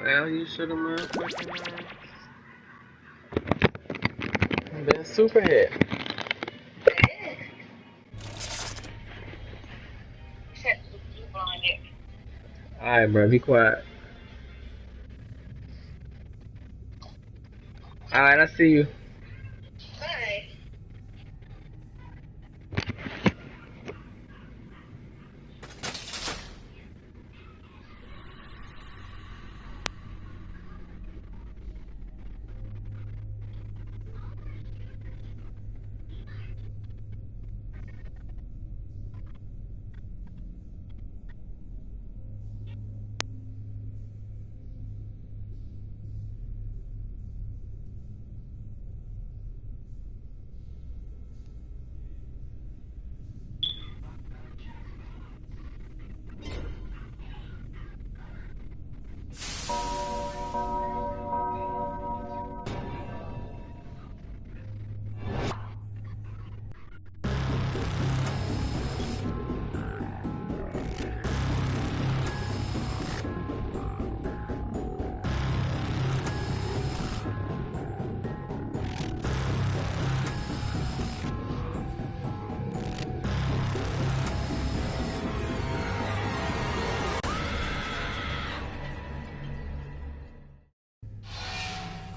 Well, you should have motherfucking been superhead. Alright, bro, be quiet. Alright, I see you. Bye.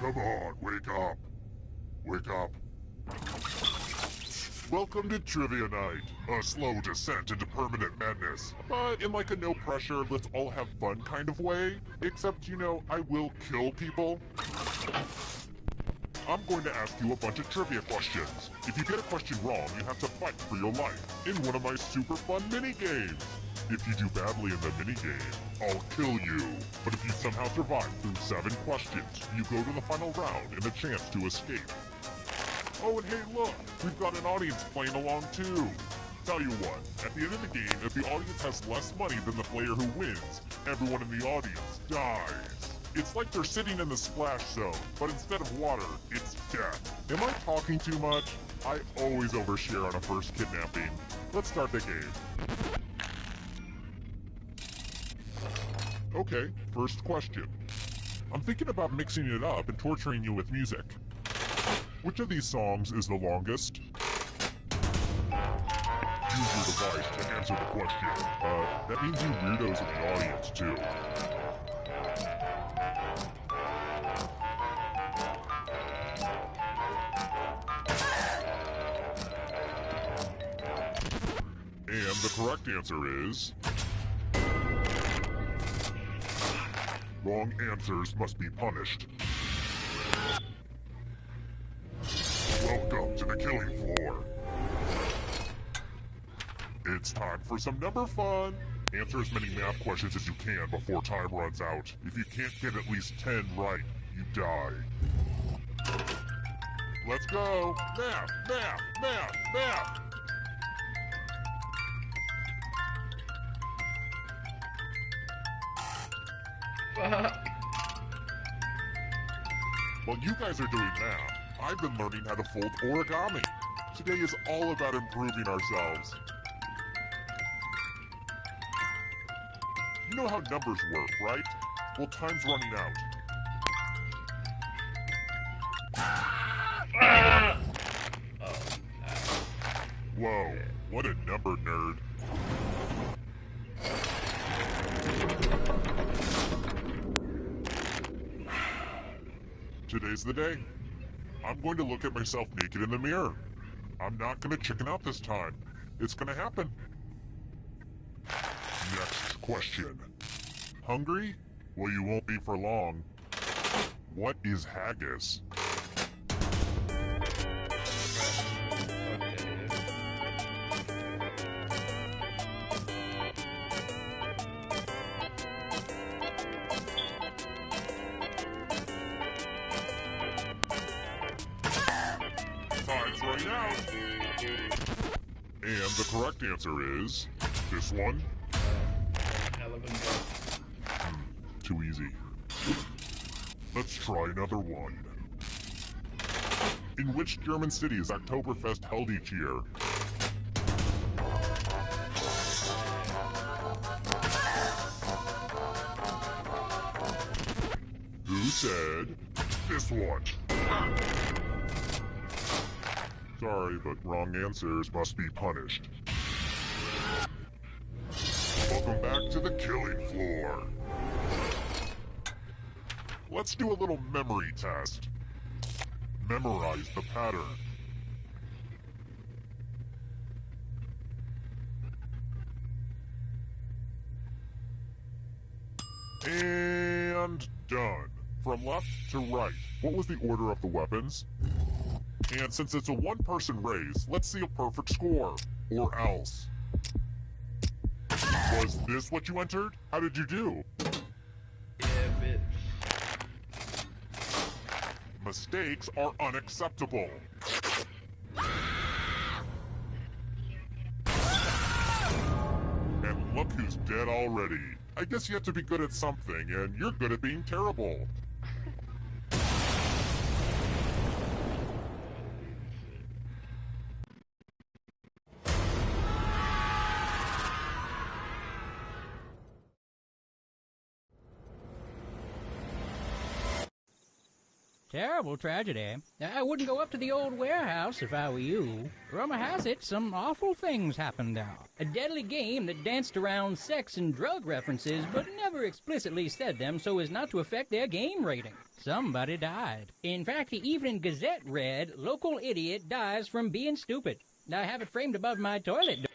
Come on, wake up. Wake up. Welcome to Trivia Night, a slow descent into permanent madness, but in like a no pressure, let's all have fun kind of way. Except, you know, I will kill people. I'm going to ask you a bunch of trivia questions. If you get a question wrong, you have to fight for your life in one of my super fun mini-games. If you do badly in the minigame, I'll kill you. But if you somehow survive through 7 questions, you go to the final round and a chance to escape. Oh, and hey look, we've got an audience playing along too. Tell you what, at the end of the game, if the audience has less money than the player who wins, everyone in the audience dies. It's like they're sitting in the splash zone, but instead of water, it's death. Am I talking too much? I always overshare on a first kidnapping. Let's start the game. Okay, first question. I'm thinking about mixing it up and torturing you with music. Which of these songs is the longest? Use your device to answer the question. That means you weirdos in the audience, too. And the correct answer is... wrong answers must be punished. Welcome to the killing floor. It's time for some number fun. Answer as many math questions as you can before time runs out. If you can't get at least 10 right, you die. Let's go. Math, math, math, math. While you guys are doing math, I've been learning how to fold origami. Today is all about improving ourselves. You know how numbers work, right? Well, time's running out. Whoa, what a number nerd. Today's the day. I'm going to look at myself naked in the mirror. I'm not going to chicken out this time. It's going to happen. Next question. Hungry? Well, you won't be for long. What is haggis? Time's running out. And the correct answer is this one. Too easy. Let's try another one. In which German city is Oktoberfest held each year? said this one? Sorry, but wrong answers must be punished. Welcome back to the killing floor. Let's do a little memory test. Memorize the pattern. And done. From left to right, what was the order of the weapons? And since it's a one-person race, let's see a perfect score. Or else. Was this what you entered? How did you do? Yeah, bitch. Mistakes are unacceptable. And look who's dead already. I guess you have to be good at something, and you're good at being terrible. Terrible tragedy. I wouldn't go up to the old warehouse if I were you. Rumor has it some awful things happened there. A deadly game that danced around sex and drug references but never explicitly said them so as not to affect their game rating. Somebody died. In fact, the Evening Gazette read, "Local idiot dies from being stupid." I have it framed above my toilet door.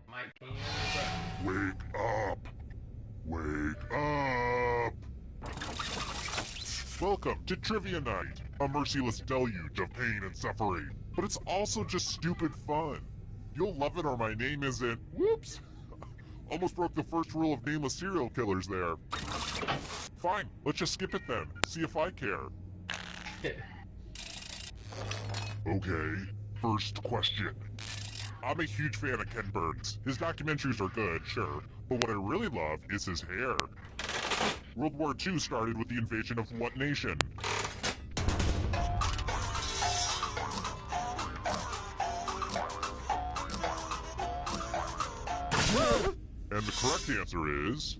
Mike, can you hear me, Wake up! Wake up! Welcome to Trivia Night, a merciless deluge of pain and suffering. But it's also just stupid fun. You'll love it or my name isn't... Whoops! Almost broke the first rule of nameless serial killers there. Fine, let's just skip it then. See if I care. bro? Okay, first question. I'm a huge fan of Ken Burns. His documentaries are good, sure, but what I really love is his hair. World War II started with the invasion of what nation? And the correct answer is...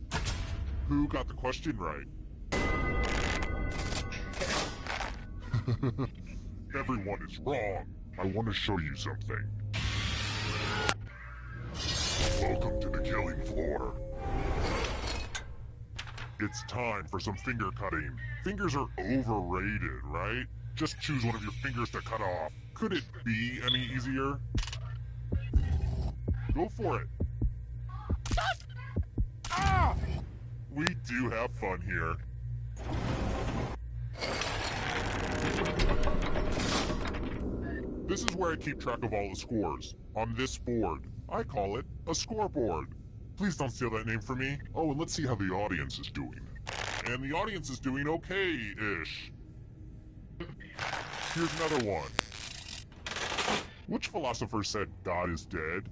Who got the question right? Everyone is wrong. I want to show you something. Welcome to the killing floor. It's time for some finger cutting. Fingers are overrated, right? Just choose one of your fingers to cut off. Could it be any easier? Go for it. Ah! We do have fun here. This is where I keep track of all the scores. On this board. I call it a scoreboard. Please don't steal that name from me. Oh, and let's see how the audience is doing. And the audience is doing okay-ish. Here's another one. Which philosopher said God is dead?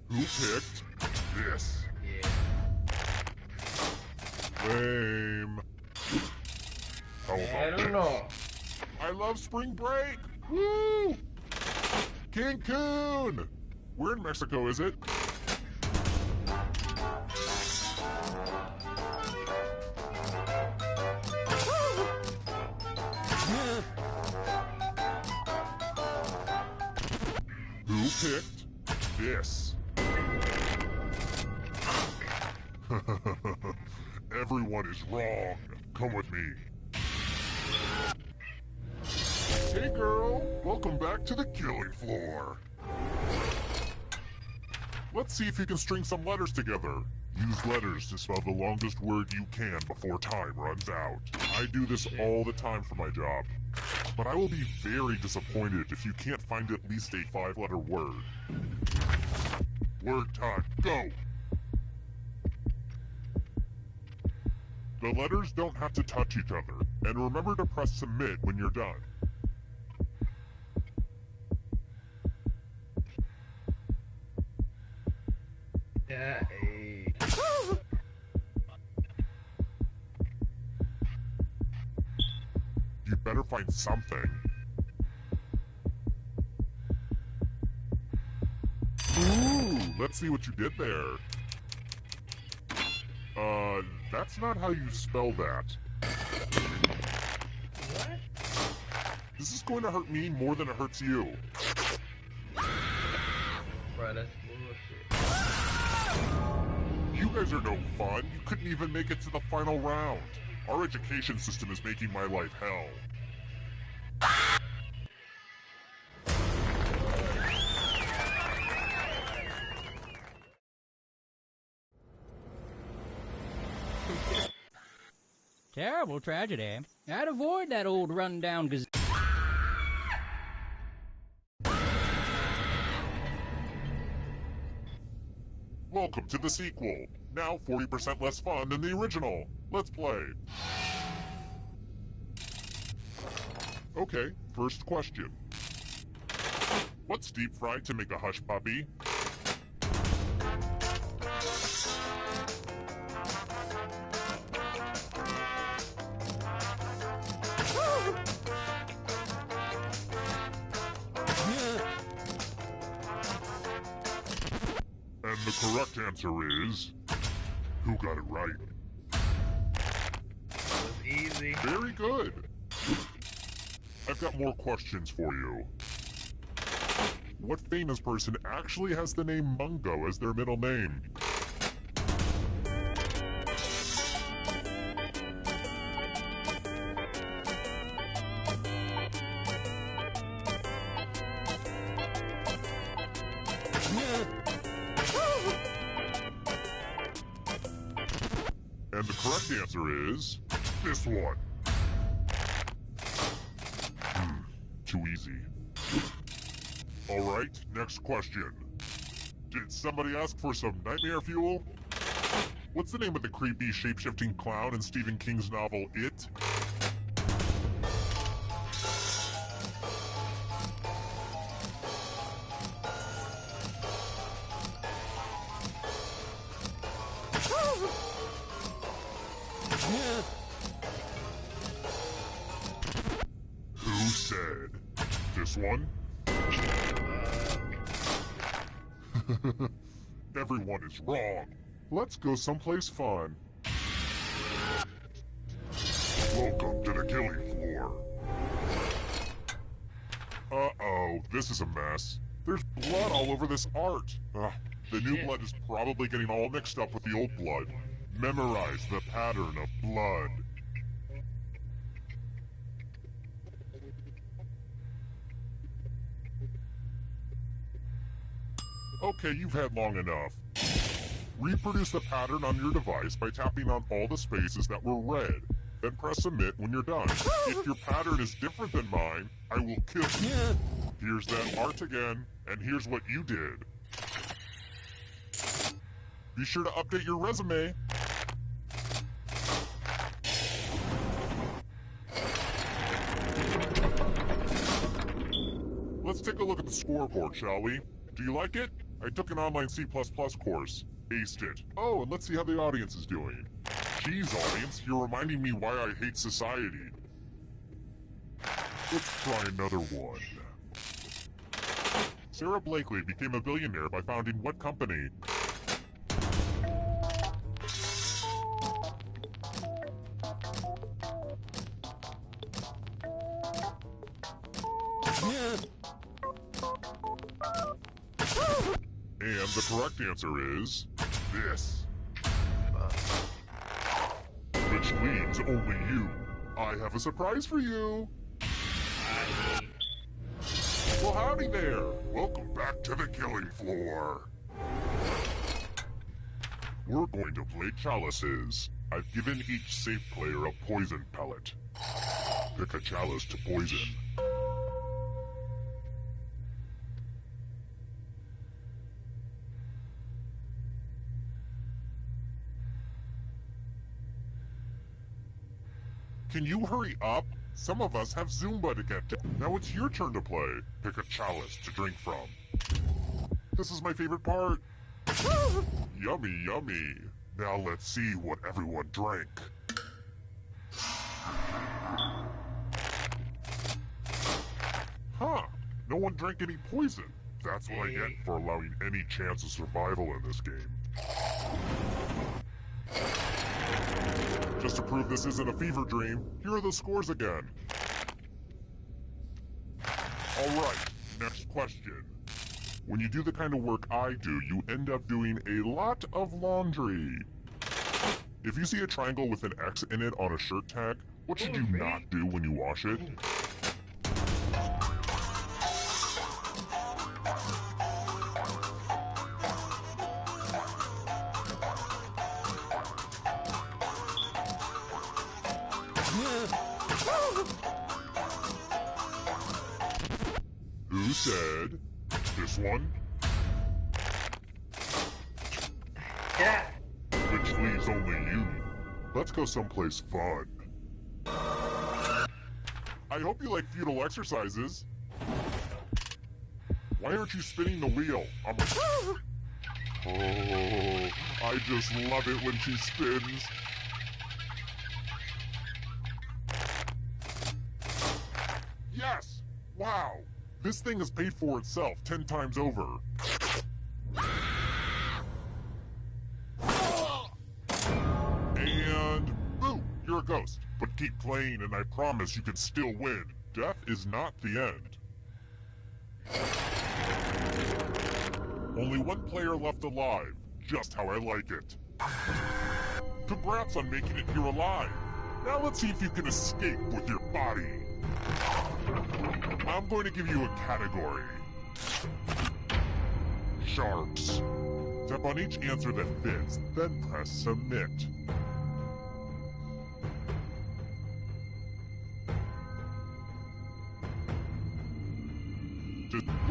Who picked this? Lame. How about I don't this? know. I love spring break! Woo! Cancun! Where in Mexico is it? Who picked this? Everyone is wrong. Come with me. Hey girl, welcome back to the killing floor. Let's see if you can string some letters together. Use letters to spell the longest word you can before time runs out. I do this all the time for my job. But I will be very disappointed if you can't find at least a 5-letter word. Word time, go! The letters don't have to touch each other, and remember to press submit when you're done. Yeah, hey. You better find something. Ooh, let's see what you did there. That's not how you spell that. What? This is going to hurt me more than it hurts you. Bro, that's bullshit. You guys are no fun. You couldn't even make it to the final round. Our education system is making my life hell. Terrible tragedy. I'd avoid that old rundown gazelle. Welcome to the sequel. Now 40% less fun than the original. Let's play. Okay, first question. What's deep fried to make a hush puppy? And the correct answer is... Who got it right? That was easy. Very good. I've got more questions for you. What famous person actually has the name Mungo as their middle name? And the correct answer is... this one. Too easy. Alright, next question. Did somebody ask for some nightmare fuel? What's the name of the creepy shape-shifting clown in Stephen King's novel, It? Who said? This one? Everyone is wrong. Let's go someplace fun. Welcome to the killing floor. Uh-oh, this is a mess. There's blood all over this art. The new blood is probably getting all mixed up with the old blood. Memorize the pattern of blood. Okay, you've had long enough. Reproduce the pattern on your device by tapping on all the spaces that were red. Then press submit when you're done. If your pattern is different than mine, I will kill you. Here's that art again, and here's what you did. Be sure to update your resume. Let's take a look at the scoreboard, shall we? Do you like it? I took an online C++ course. Aced it. Oh, and let's see how the audience is doing. Geez, audience, you're reminding me why I hate society. Let's try another one. Sarah Blakely became a billionaire by founding what company? And the correct answer is this. Which leaves only you. I have a surprise for you. Well, howdy there. Welcome back to the killing floor. We're going to play chalices. I've given each safe player a poison pellet. Pick a chalice to poison. Can you hurry up? Some of us have Zumba to get to. Now it's your turn to play. Pick a chalice to drink from. This is my favorite part. Yummy, yummy. Now let's see what everyone drank. Huh. No one drank any poison. That's what I get for allowing any chance of survival in this game. Just to prove this isn't a fever dream, here are the scores again. Alright, next question. When you do the kind of work I do, you end up doing a lot of laundry. If you see a triangle with an X in it on a shirt tag, what should you not do when you wash it? Who said this one? Yeah. Which leaves only you. Let's go someplace fun. I hope you like futile exercises. Why aren't you spinning the wheel? Oh, I just love it when she spins. Yes! Wow! This thing has paid for itself 10 times over. And boom! You're a ghost. But keep playing and I promise you can still win. Death is not the end. Only one player left alive. Just how I like it. Congrats on making it here alive. Now let's see if you can escape with your body. I'm going to give you a category. Sharks. Tap on each answer that fits, then press submit.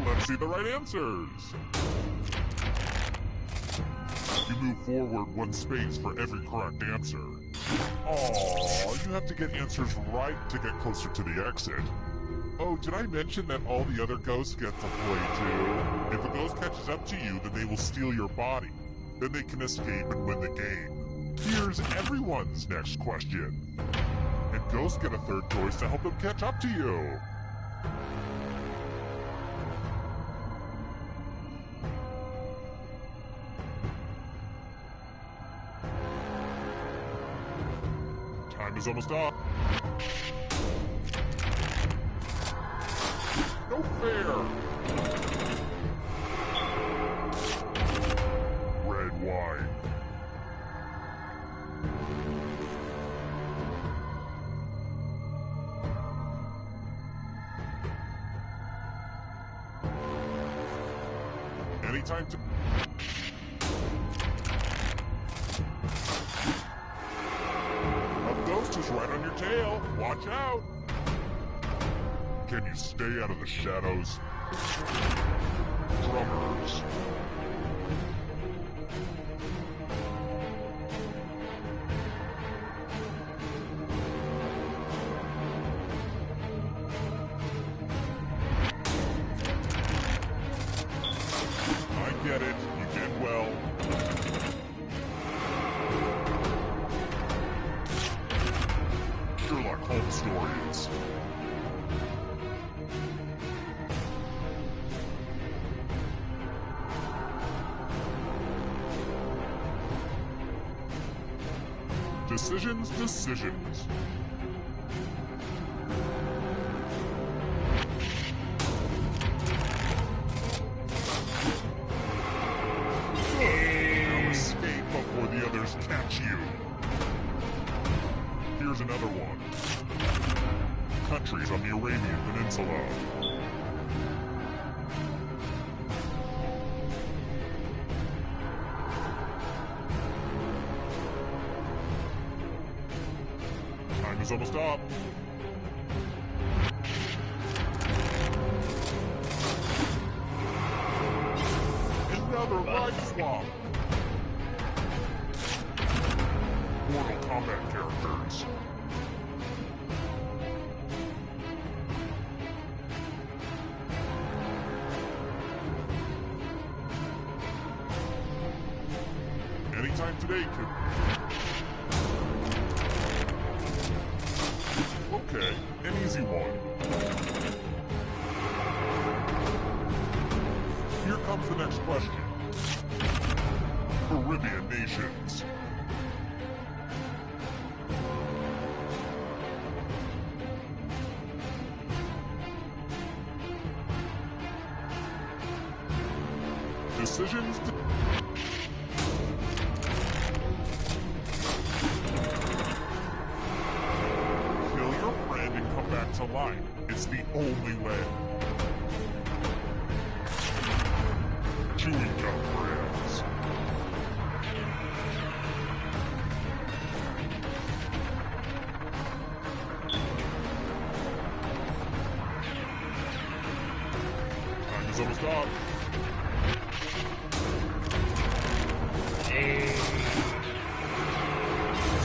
Let's see the right answers. You move forward one space for every correct answer. Aww, you have to get answers right to get closer to the exit. Oh, did I mention that all the other ghosts get to play too? If a ghost catches up to you, then they will steal your body. Then they can escape and win the game. Here's everyone's next question. And ghosts get a third choice to help them catch up to you. Time is almost up. No fair! Red wine. Anytime to... A ghost is right on your tail. Watch out! Can you stay out of the shadows? Drummers. I get it. You did well. Sherlock Holmes stories. Decisions, decisions. Arabian Peninsula. Time is almost up. Another life swap. Mortal Kombat characters. Anytime today could... Okay, an easy one. Here comes the next question. Caribbean nations. Decisions to... Kill your friend and come back to life. It's the only way. Chewing gum friends. Time is almost up.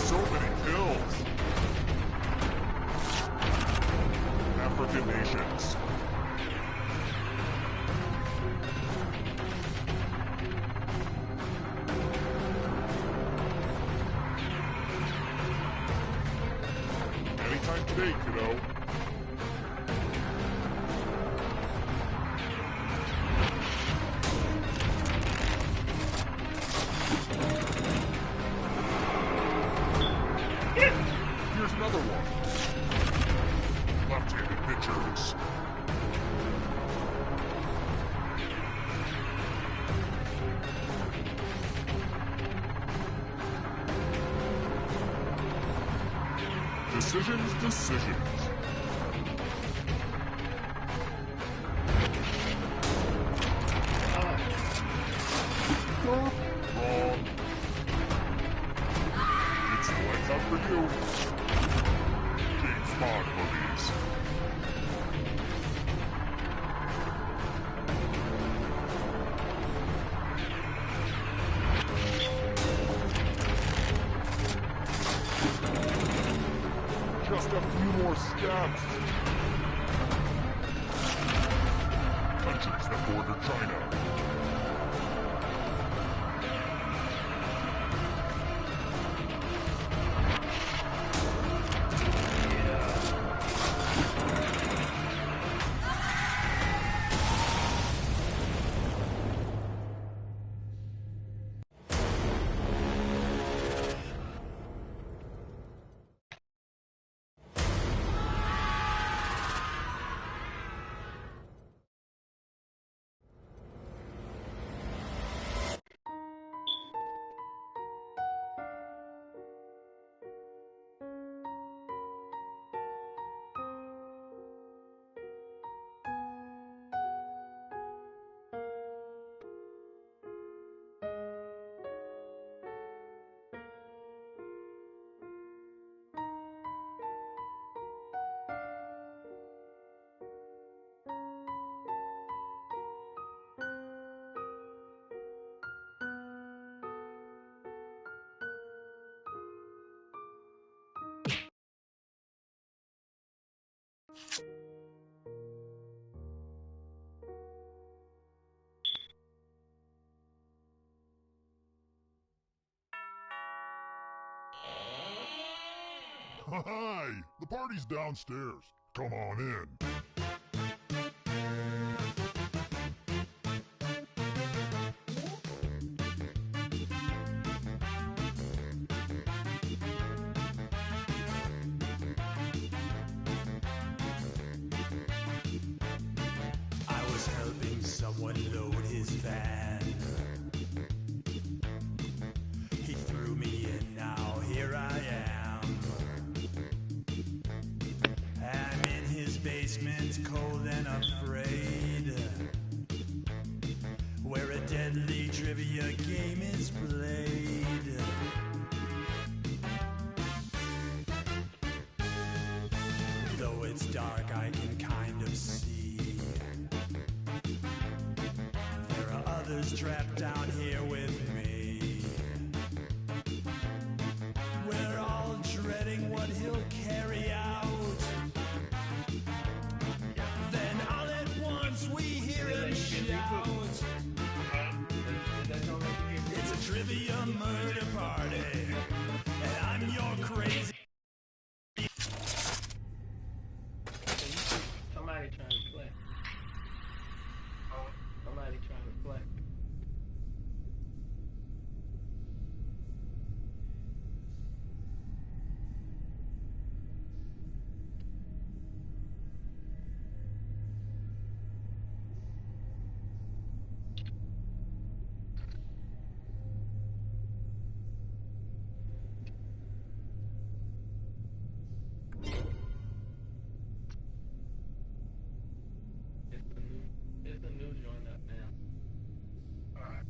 So many kills. African nations. Anytime today, kiddo. Here's another one. Left-handed pitchers. Decisions. Wrong. It's lights out for you. James Bond movies. Just a few more steps. Countries that border China. Hi! The party's downstairs. Come on in. I was helping someone load his van. He threw me in, now here I am. I'm in his basement. cold and afraid, where a deadly trivia game is played. Though it's dark, I can kind of see there are others trapped down here with me. We're all dreading what he'll carry out. Then all at once we hear him shout, it's a trivia murder party, and I'm your crazy. Somebody trying to play. Somebody trying to play. It's a new joint up now. Alright.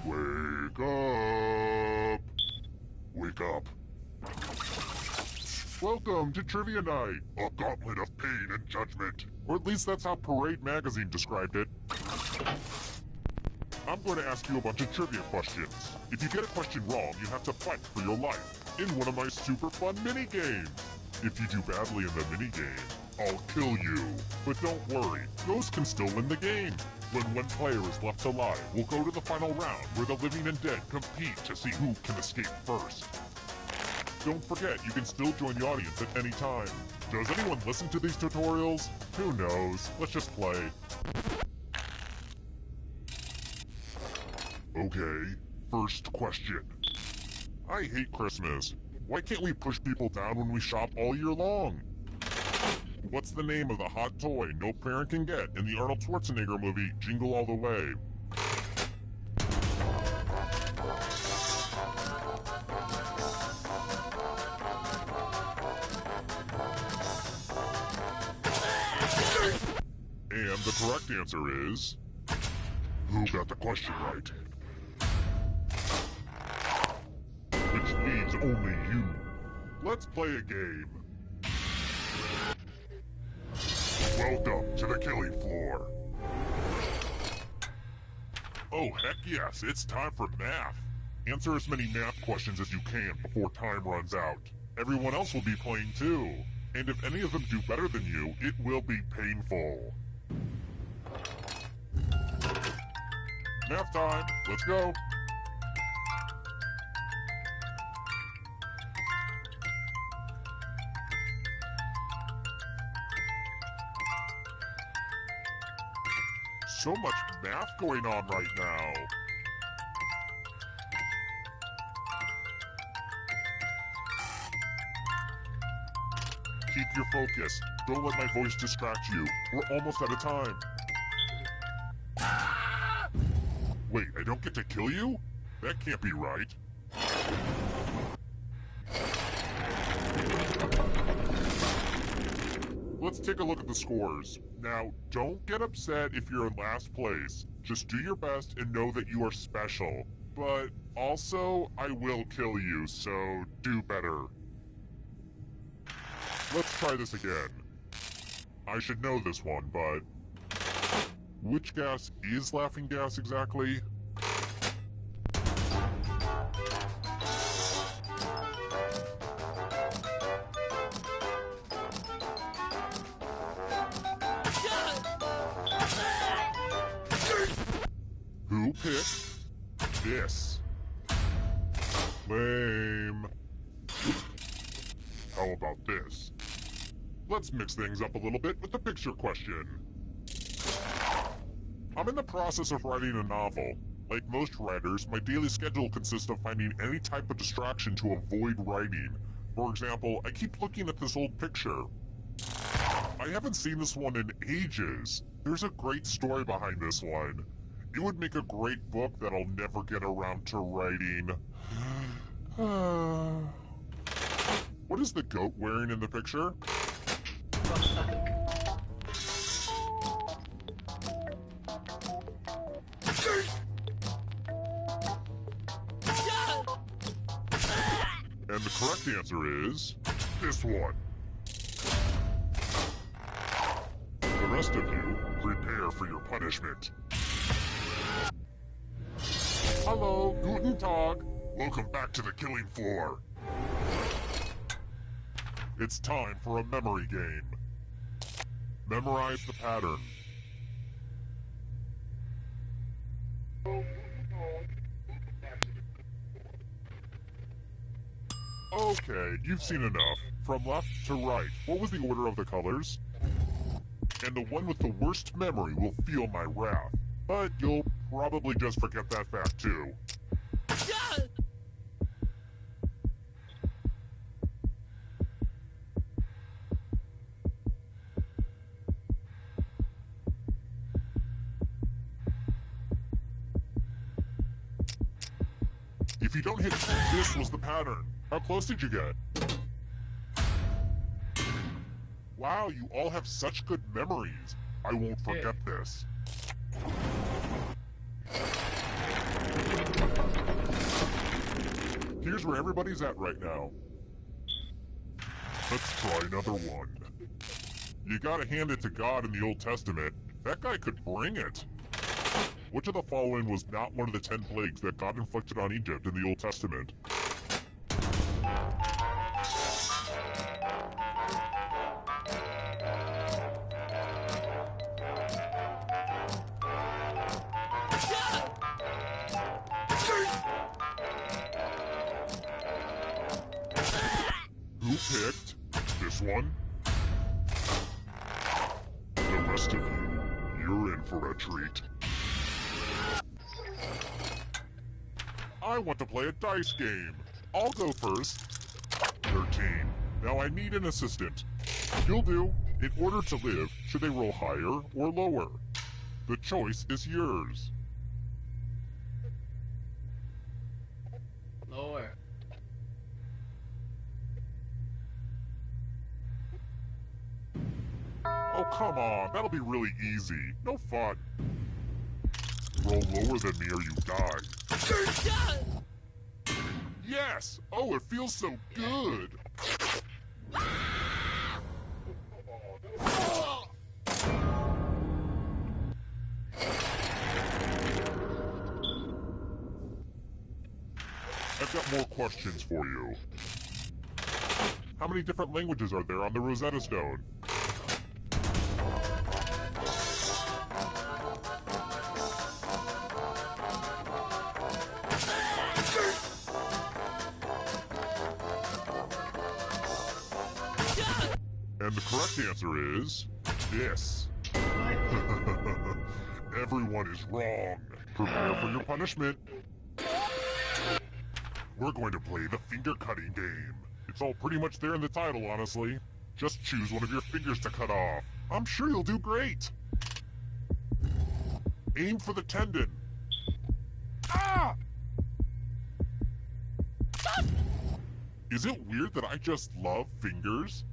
Wake up! Wake up. Welcome to Trivia Night, a gauntlet of pain and judgment. Or at least that's how Parade Magazine described it. I'm going to ask you a bunch of trivia questions. If you get a question wrong, you have to fight for your life in one of my super fun mini-games. If you do badly in the mini-game, I'll kill you. But don't worry, ghosts can still win the game. When one player is left alive, we'll go to the final round where the living and dead compete to see who can escape first. Don't forget, you can still join the audience at any time. Does anyone listen to these tutorials? Who knows? Let's just play. Okay, first question. I hate Christmas. Why can't we push people down when we shop all year long? What's the name of the hot toy no parent can get in the Arnold Schwarzenegger movie Jingle All the Way? And the correct answer is... Who got the question right? Which leaves only you. Let's play a game. Welcome to the killing floor. Oh, heck yes, it's time for math. Answer as many math questions as you can before time runs out. Everyone else will be playing too. And if any of them do better than you, it will be painful. Math time, let's go. So much math going on right now. Keep your focus. Don't let my voice distract you. We're almost out of time. Wait, I don't get to kill you? That can't be right. Let's take a look at the scores. Now, don't get upset if you're in last place. Just do your best and know that you are special. But also, I will kill you, so do better. Let's try this again. I should know this one, but... Which gas is laughing gas exactly? Who picked this? Lame. How about this? Let's mix things up a little bit with the picture question. I'm in the process of writing a novel. Like most writers, my daily schedule consists of finding any type of distraction to avoid writing. For example, I keep looking at this old picture. I haven't seen this one in ages. There's a great story behind this one. It would make a great book that I'll never get around to writing. What is the goat wearing in the picture? And the correct answer is... this one. The rest of you, prepare for your punishment. Hello, Guten Tag. Welcome back to the killing floor. It's time for a memory game. Memorize the pattern. Okay, you've seen enough. From left to right, what was the order of the colors? And the one with the worst memory will feel my wrath. But you'll probably just forget that fact too. If you don't hit this was the pattern. How close did you get? Wow, you all have such good memories. I won't forget this. Here's where everybody's at right now. Let's try another one. You gotta hand it to God in the Old Testament. That guy could bring it. Which of the following was not one of the 10 plagues that God inflicted on Egypt in the Old Testament? Who picked this one? The rest of you, you're in for a treat. I want to play a dice game. I'll go first. 13. Now I need an assistant. You'll do. In order to live, should they roll higher or lower? The choice is yours. Lower. Oh, come on. That'll be really easy. No fun. Roll lower than me or you die. Yes! Oh, it feels so good! I've got more questions for you. How many different languages are there on the Rosetta Stone? And the correct answer is this. Everyone is wrong. Prepare for your punishment. We're going to play the finger-cutting game. It's all pretty much there in the title, honestly. Just choose one of your fingers to cut off. I'm sure you'll do great. Aim for the tendon. Ah! Is it weird that I just love fingers?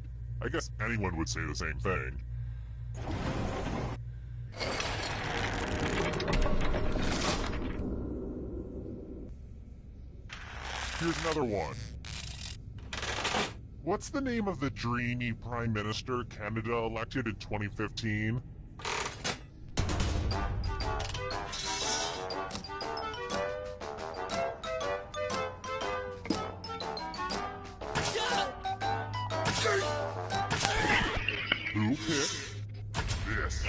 I guess anyone would say the same thing. Here's another one. What's the name of the dreamy Prime Minister Canada elected in 2015? Who picked this?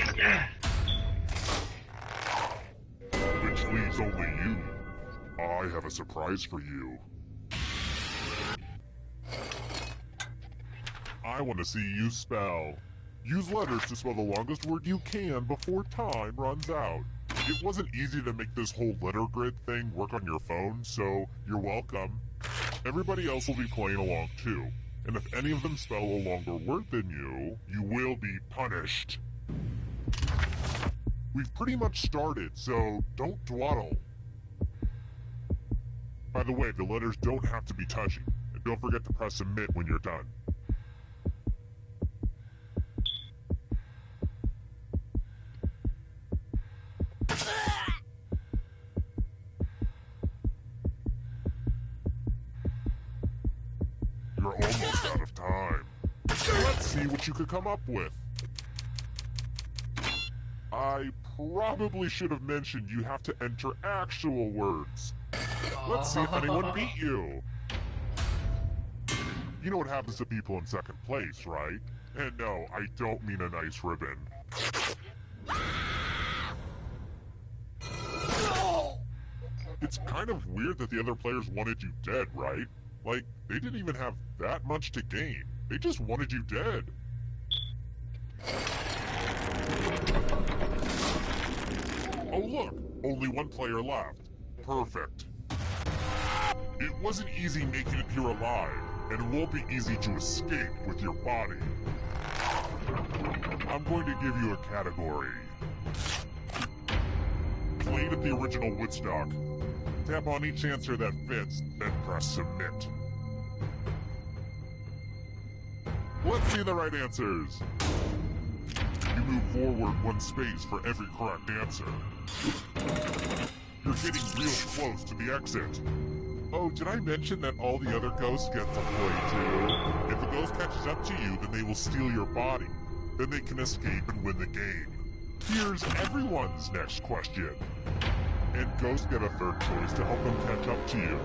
Which leaves only you. I have a surprise for you. I want to see you spell. Use letters to spell the longest word you can before time runs out. It wasn't easy to make this whole letter grid thing work on your phone, so you're welcome. Everybody else will be playing along too. And if any of them spell a longer word than you, you will be punished. We've pretty much started, so don't dawdle. By the way, the letters don't have to be touching. And don't forget to press submit when you're done. You're almost out of time. Let's see what you could come up with. I probably should have mentioned you have to enter actual words. Let's see if anyone beat you. You know what happens to people in second place, right? And no, I don't mean a nice ribbon. It's kind of weird that the other players wanted you dead, right? Like, they didn't even have that much to gain. They just wanted you dead. Oh look, only one player left. Perfect. It wasn't easy making it here alive, and it won't be easy to escape with your body. I'm going to give you a category. Played at the original Woodstock. Tap on each answer that fits, then press submit. Let's see the right answers. You move forward one space for every correct answer. You're getting real close to the exit. Oh, did I mention that all the other ghosts get to play too? If a ghost catches up to you, then they will steal your body. Then they can escape and win the game. Here's everyone's next question. And ghosts get a third choice to help them catch up to you.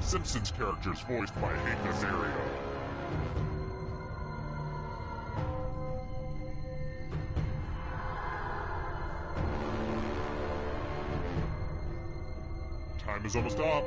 Simpsons characters voiced by Hank Azaria. Time is almost up.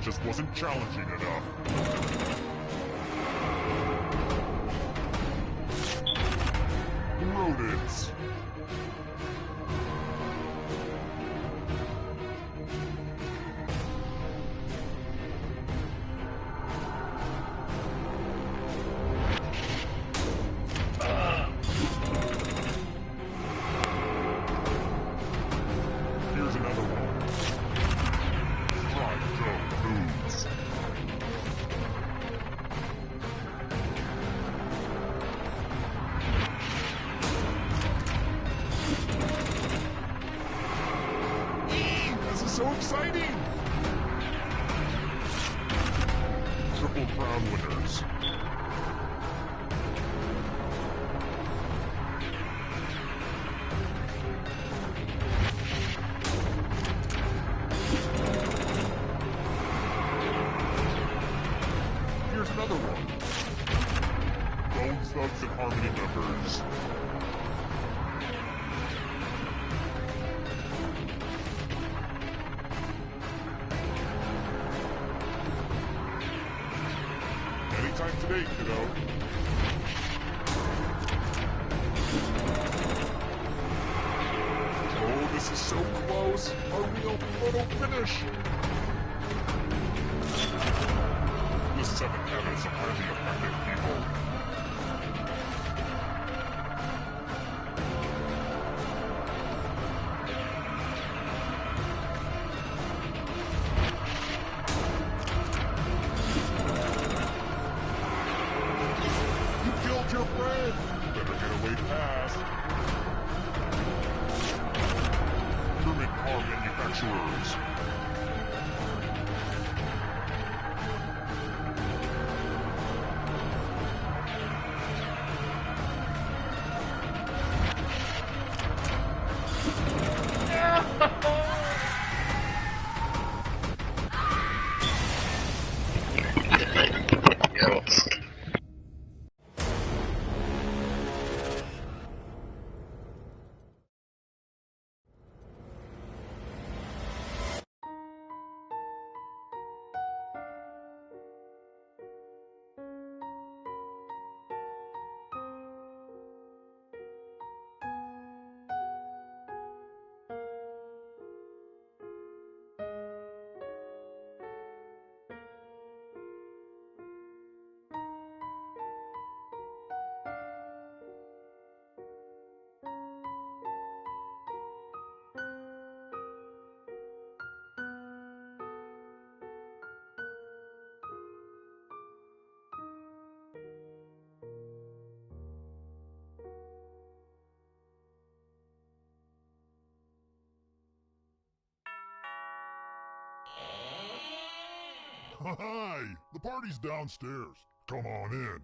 It just wasn't challenging enough. Rodents. Here's another one. Fried dough foods. This is so exciting! Triple Crown winners. Here's another one. Bones Thugs and Harmony members. Anytime today, kiddo. Oh, this is so close. A real photo finish. The 7 habits of highly effective people. You killed your friend! Better get away fast. German car manufacturers. Hi! The party's downstairs. Come on in.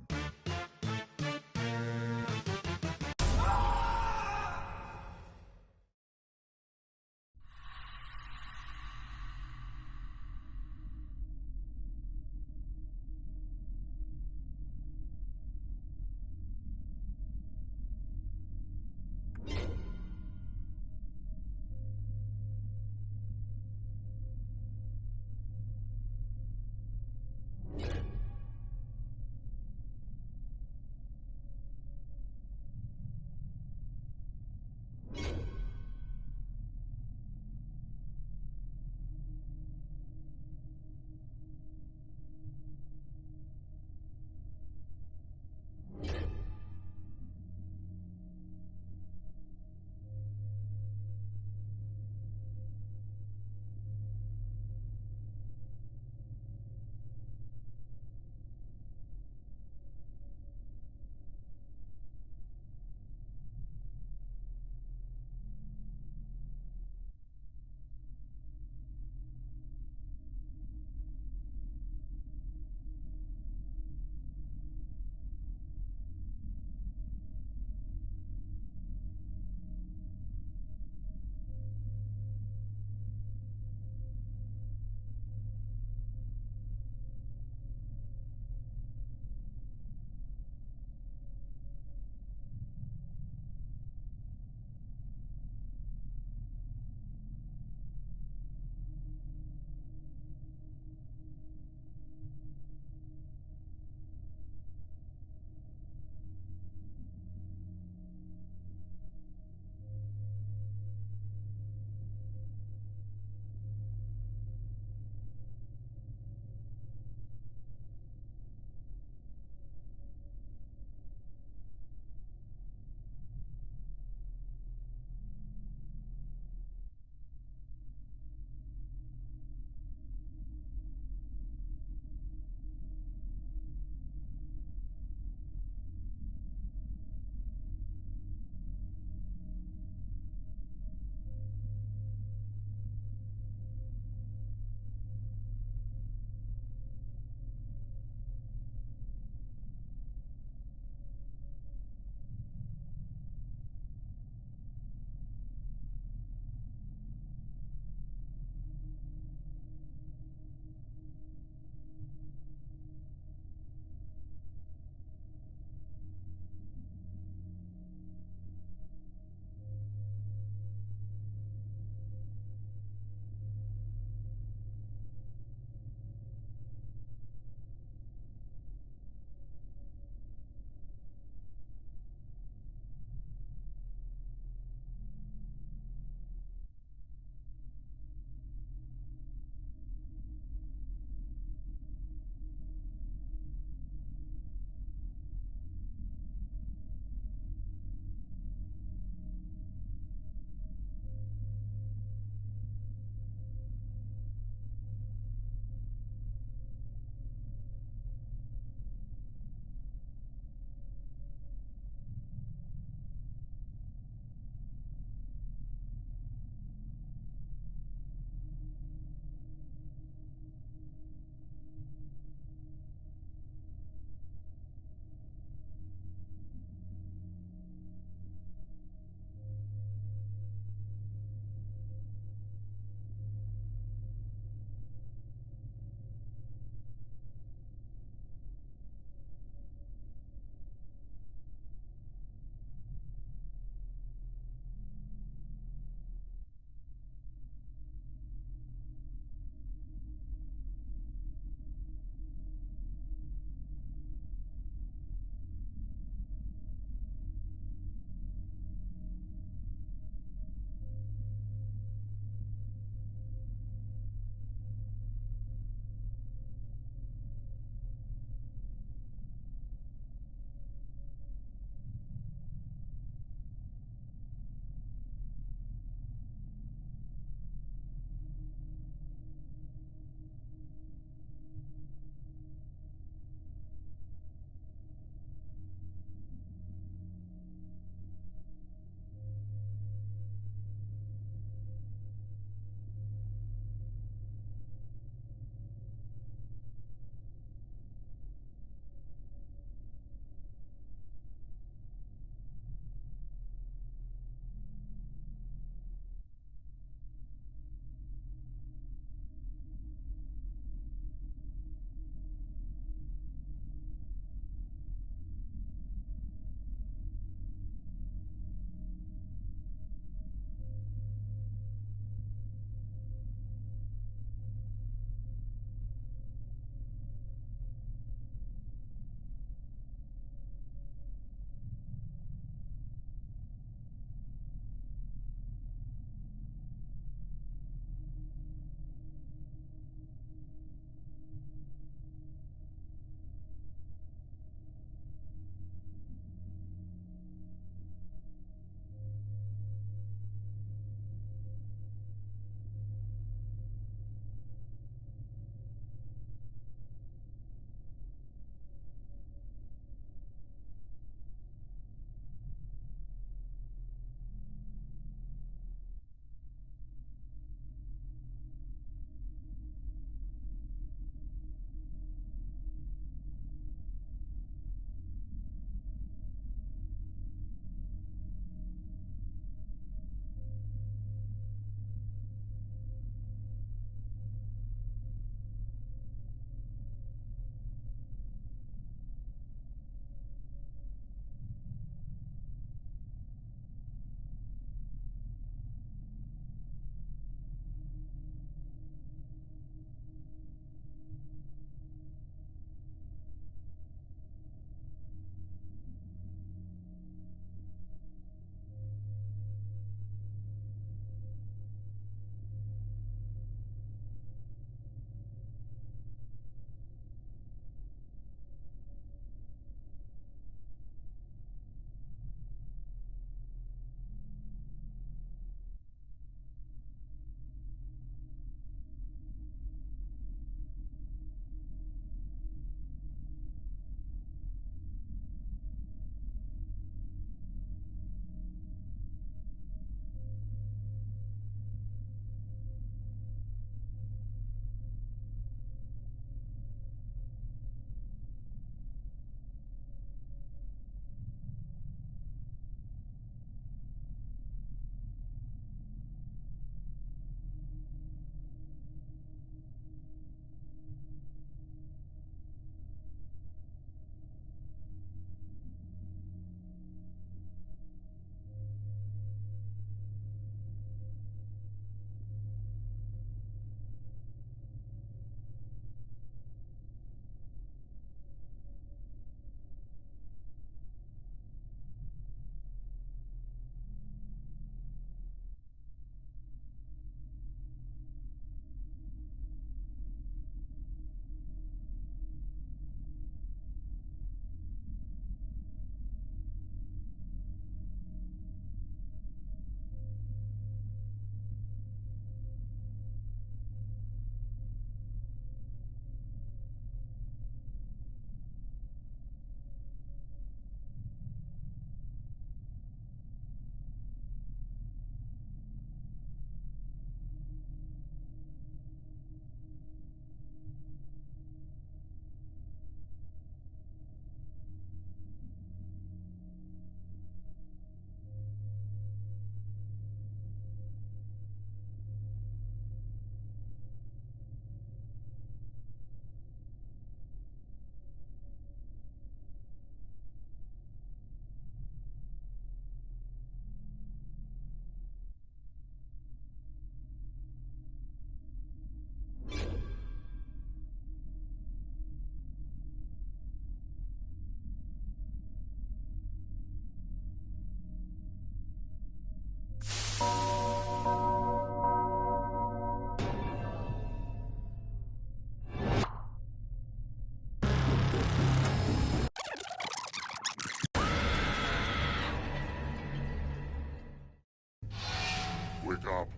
Wake up.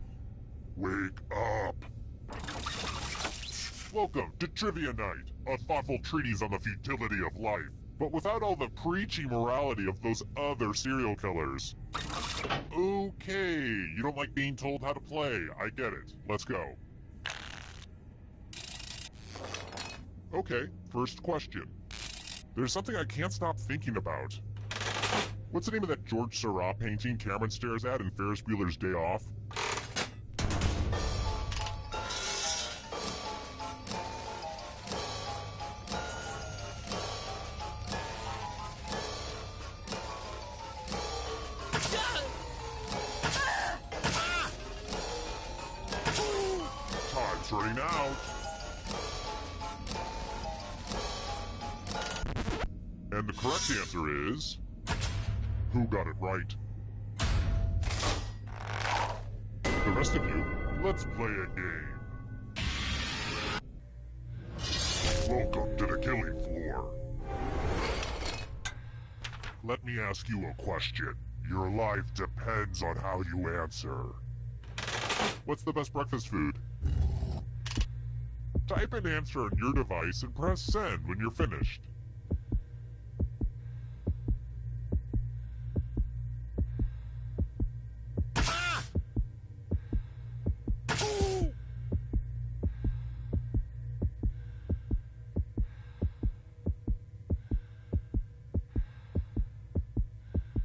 Wake up. Welcome to Trivia Night, a thoughtful treatise on the futility of life, but without all the preachy morality of those other serial killers. Okay, you don't like being told how to play. I get it. Let's go. Okay, first question. There's something I can't stop thinking about. What's the name of that George Seurat painting Cameron stares at in Ferris Bueller's Day Off? Time's running out. And the correct answer is... Who got it right? The rest of you, let's play a game. Welcome to the killing floor. Let me ask you a question. Your life depends on how you answer. What's the best breakfast food? Type an answer on your device and press send when you're finished.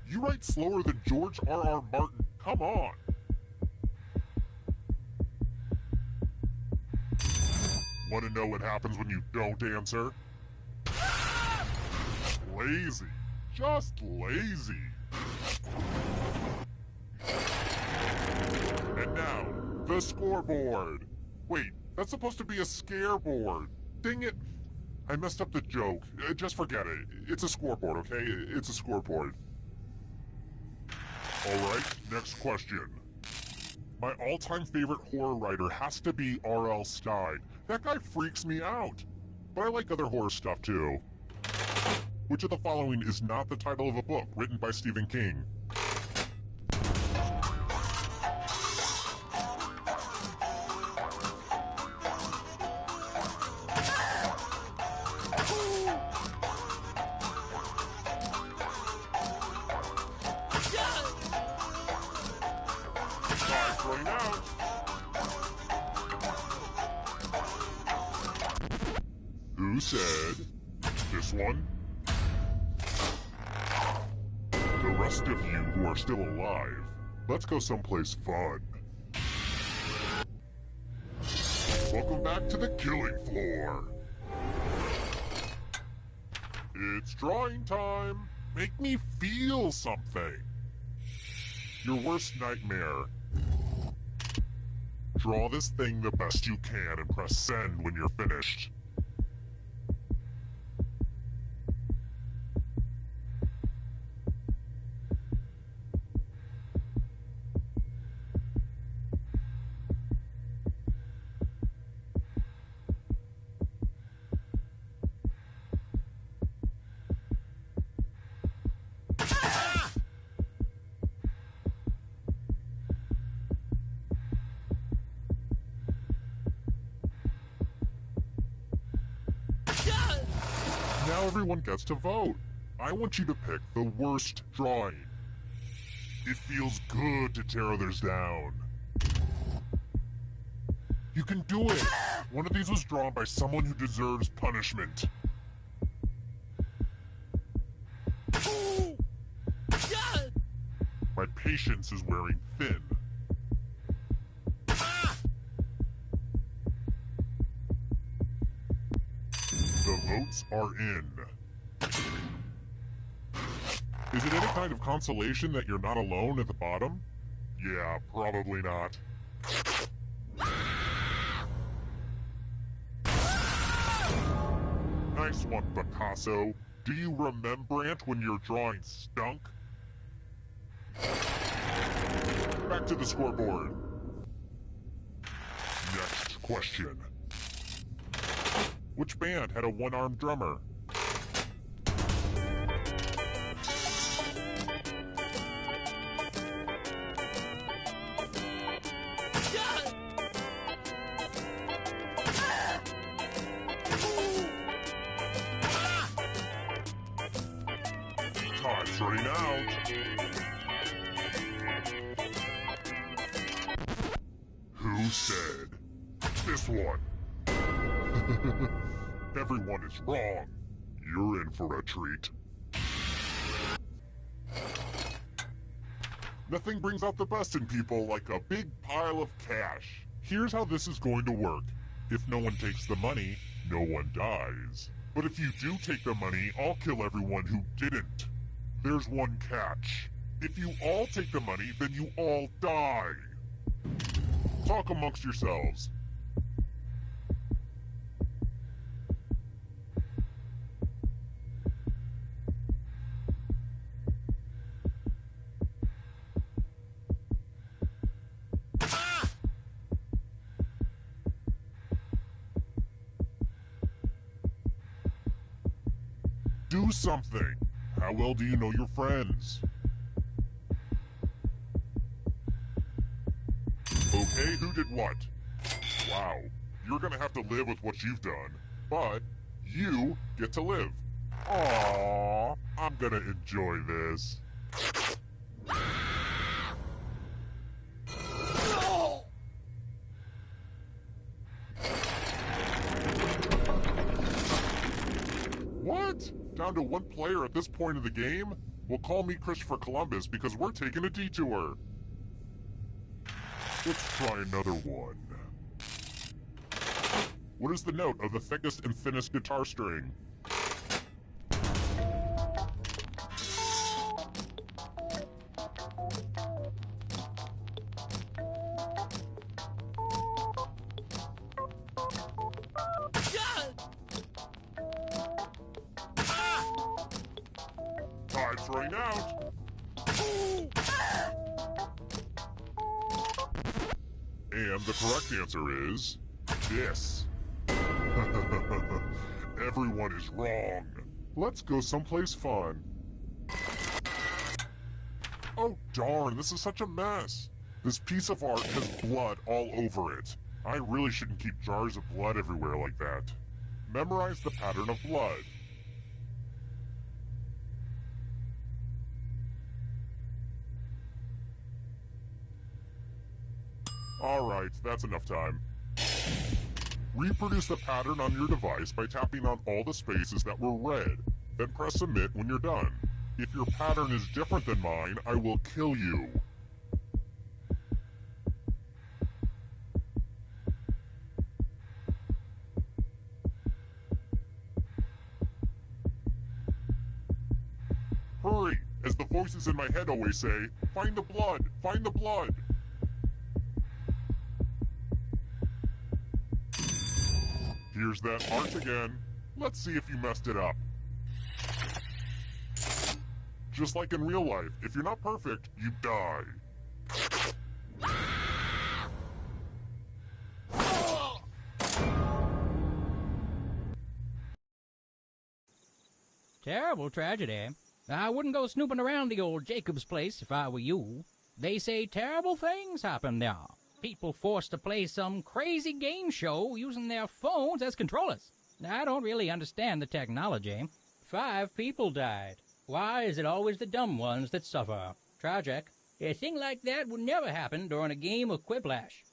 You write slower than George R.R. Martin. Come on. Want to know what happens when you don't answer? Lazy. Just lazy. And now, the scoreboard. Wait, that's supposed to be a scareboard. Dang it. I messed up the joke. Just forget it. It's a scoreboard, okay? It's a scoreboard. Alright, next question. My all-time favorite horror writer has to be R.L. Stine. That guy freaks me out. But I like other horror stuff too. Which of the following is not the title of a book written by Stephen King? Time's running out. Who said this one? The rest of you who are still alive, let's go someplace fun. Welcome back to the killing floor. It's drawing time. Make me feel something. Your worst nightmare. Draw this thing the best you can and press send when you're finished. Now everyone gets to vote. I want you to pick the worst drawing. It feels good to tear others down. You can do it! One of these was drawn by someone who deserves punishment. My patience is wearing thin. The votes are in. Is it any kind of consolation that you're not alone at the bottom? Yeah, probably not. Nice one, Picasso. Do you Remembrant when your drawing stunk? Back to the scoreboard. Next question. Which band had a one-armed drummer? Time's running out. Who said? This one. Everyone is wrong. You're in for a treat. Nothing brings out the best in people like a big pile of cash. Here's how this is going to work. If no one takes the money, no one dies. But if you do take the money, I'll kill everyone who didn't. There's one catch. If you all take the money, then you all die. Talk amongst yourselves. Do something. How well do you know your friends? Okay, who did what? Wow, you're gonna have to live with what you've done, but you get to live. Aww, I'm gonna enjoy this. What? Down to one player at this point of the game? Well, call me Christopher Columbus because we're taking a detour. Let's try another one. What is the note of the thickest and thinnest guitar string? Time's running out. And the correct answer is this. Everyone is wrong. Let's go someplace fun. Oh darn, this is such a mess. This piece of art has blood all over it. I really shouldn't keep jars of blood everywhere like that. Memorize the pattern of blood. Alright, that's enough time. Reproduce the pattern on your device by tapping on all the spaces that were red. Then press submit when you're done. If your pattern is different than mine, I will kill you. Hurry! As the voices in my head always say, find the blood! Find the blood! Here's that art again. Let's see if you messed it up. Just like in real life, if you're not perfect, you die. Terrible tragedy. I wouldn't go snooping around the old Jacob's place if I were you. They say terrible things happen there. People forced to play some crazy game show using their phones as controllers. I don't really understand the technology. 5 people died. Why is it always the dumb ones that suffer? Tragic. A thing like that would never happen during a game of Quiplash.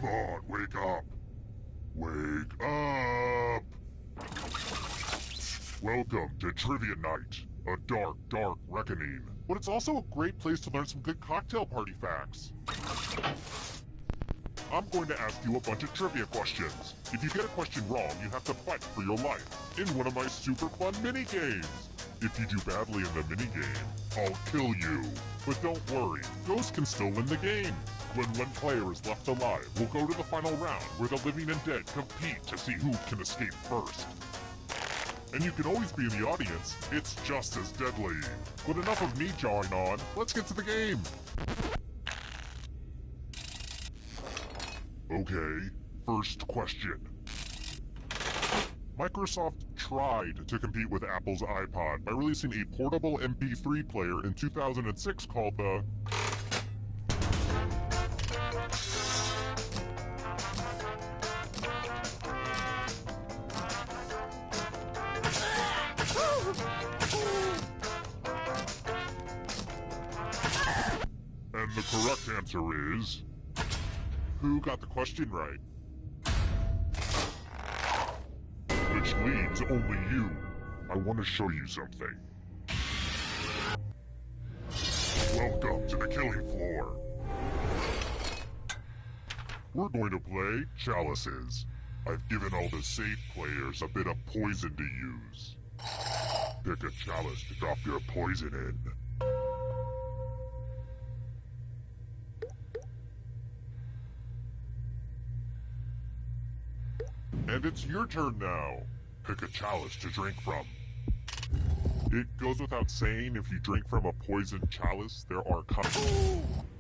Come on, wake up. Wake up. Welcome to Trivia Night, a dark, dark reckoning. But it's also a great place to learn some good cocktail party facts. I'm going to ask you a bunch of trivia questions. If you get a question wrong, you have to fight for your life in one of my super fun mini-games. If you do badly in the mini-game, I'll kill you. But don't worry, ghosts can still win the game. When one player is left alive, we'll go to the final round where the living and dead compete to see who can escape first. And you can always be in the audience, it's just as deadly. But enough of me jawing on, let's get to the game. Okay, first question. Microsoft tried to compete with Apple's iPod by releasing a portable MP3 player in 2006 called the... And the correct answer is... Who got the question right? Which leaves only you. I want to show you something. Welcome to the killing floor. We're going to play chalices. I've given all the safe players a bit of poison to use. Pick a chalice to drop your poison in. And it's your turn now. Pick a chalice to drink from. It goes without saying, if you drink from a poisoned chalice, there are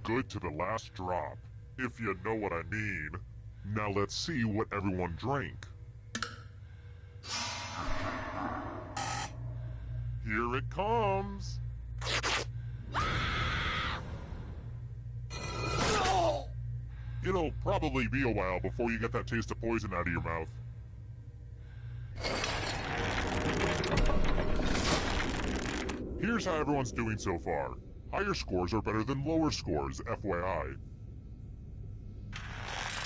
good to the last drop, if you know what I mean. Now let's see what everyone drank. Here it comes. It'll probably be a while before you get that taste of poison out of your mouth. Here's how everyone's doing so far. Higher scores are better than lower scores, FYI.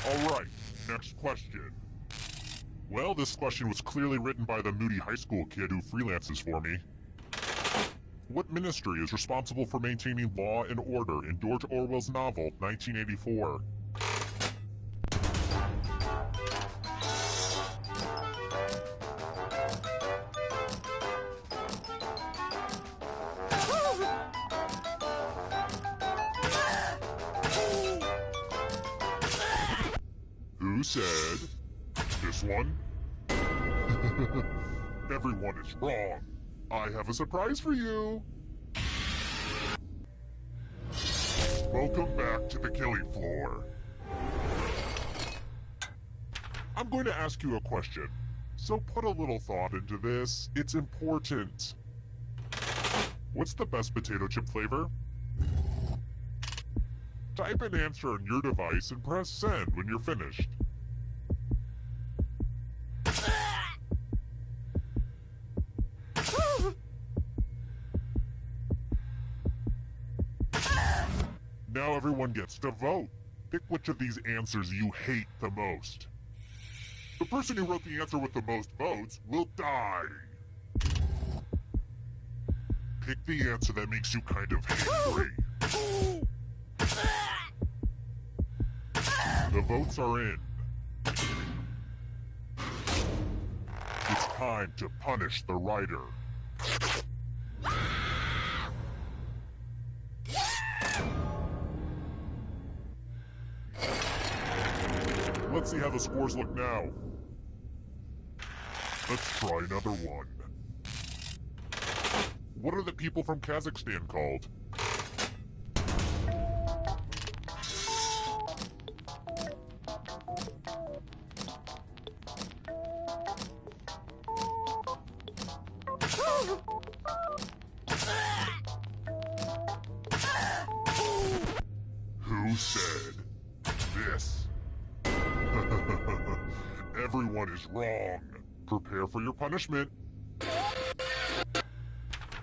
Alright, next question. Well, this question was clearly written by the moody high school kid who freelances for me. What ministry is responsible for maintaining law and order in George Orwell's novel, 1984? Who said this one? Everyone is wrong. I have a surprise for you. Welcome back to the killing floor. I'm going to ask you a question, so put a little thought into this. It's important. What's the best potato chip flavor? Type an answer on your device and press send when you're finished. Now everyone gets to vote. Pick which of these answers you hate the most. The person who wrote the answer with the most votes will die. Pick the answer that makes you kind of angry. The votes are in. It's time to punish the writer. Let's see how the scores look now. Let's try another one. What are the people from Kazakhstan called? Who said this? Everyone is wrong. Prepare for your punishment.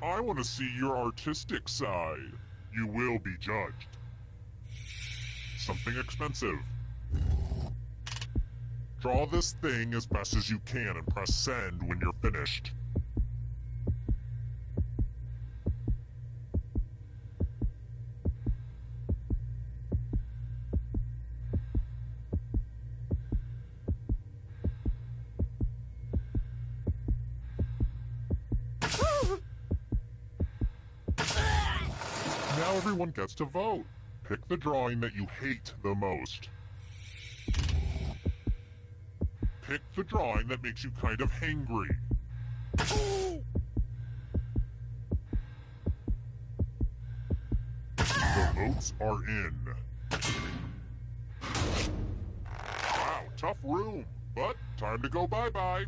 I want to see your artistic side. You will be judged. Something expensive. Draw this thing as best as you can and press send when you're finished. Now everyone gets to vote. Pick the drawing that you hate the most. Pick the drawing that makes you kind of hangry. The votes are in. Wow, tough room, but time to go bye-bye.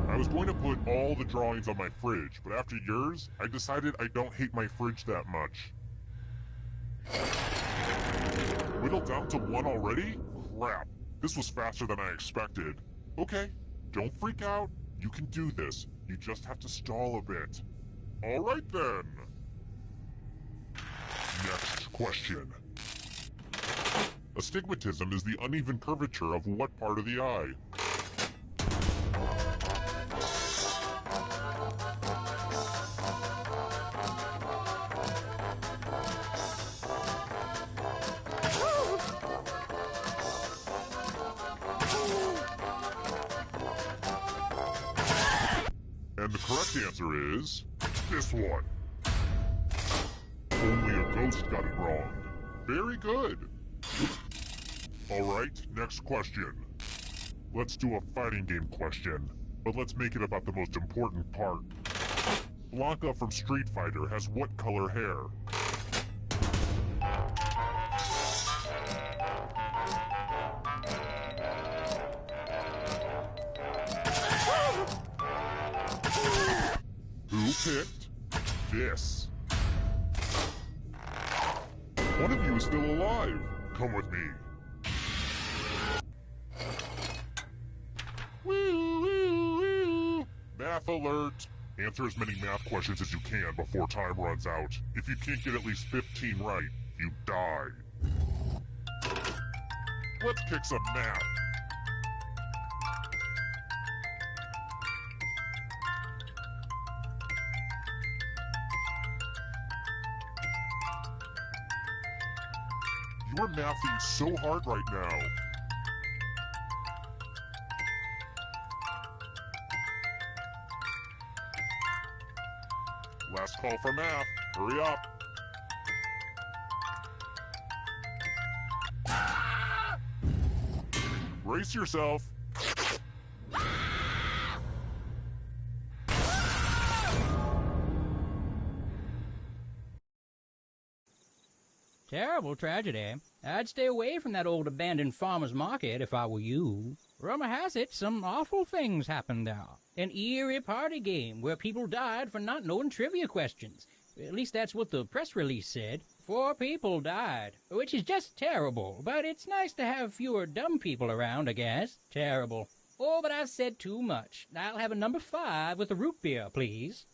I was going to put all the drawings on my fridge, but after yours, I decided I don't hate my fridge that much. Whittled down to one already? Crap, this was faster than I expected. Okay, don't freak out. You can do this. You just have to stall a bit. Alright then. Next question. Astigmatism is the uneven curvature of what part of the eye? And the correct answer is this one. Only a ghost got it wrong. Very good. Alright, next question. Let's do a fighting game question, but let's make it about the most important part. Blanca from Street Fighter has what color hair? Who picked this? One of you is still alive. Come with me. Woo, woo, woo. Math alert. Answer as many math questions as you can before time runs out. If you can't get at least 15 right, you die. Let's kick some math. You're mathing so hard right now. Last call for math. Hurry up. Brace yourself. Terrible tragedy. I'd stay away from that old abandoned farmer's market if I were you. Rumor has it some awful things happened there. An eerie party game where people died for not knowing trivia questions. At least that's what the press release said. 4 people died, which is just terrible, but it's nice to have fewer dumb people around, I guess. Terrible. Oh, but I've said too much. I'll have a number 5 with a root beer, please.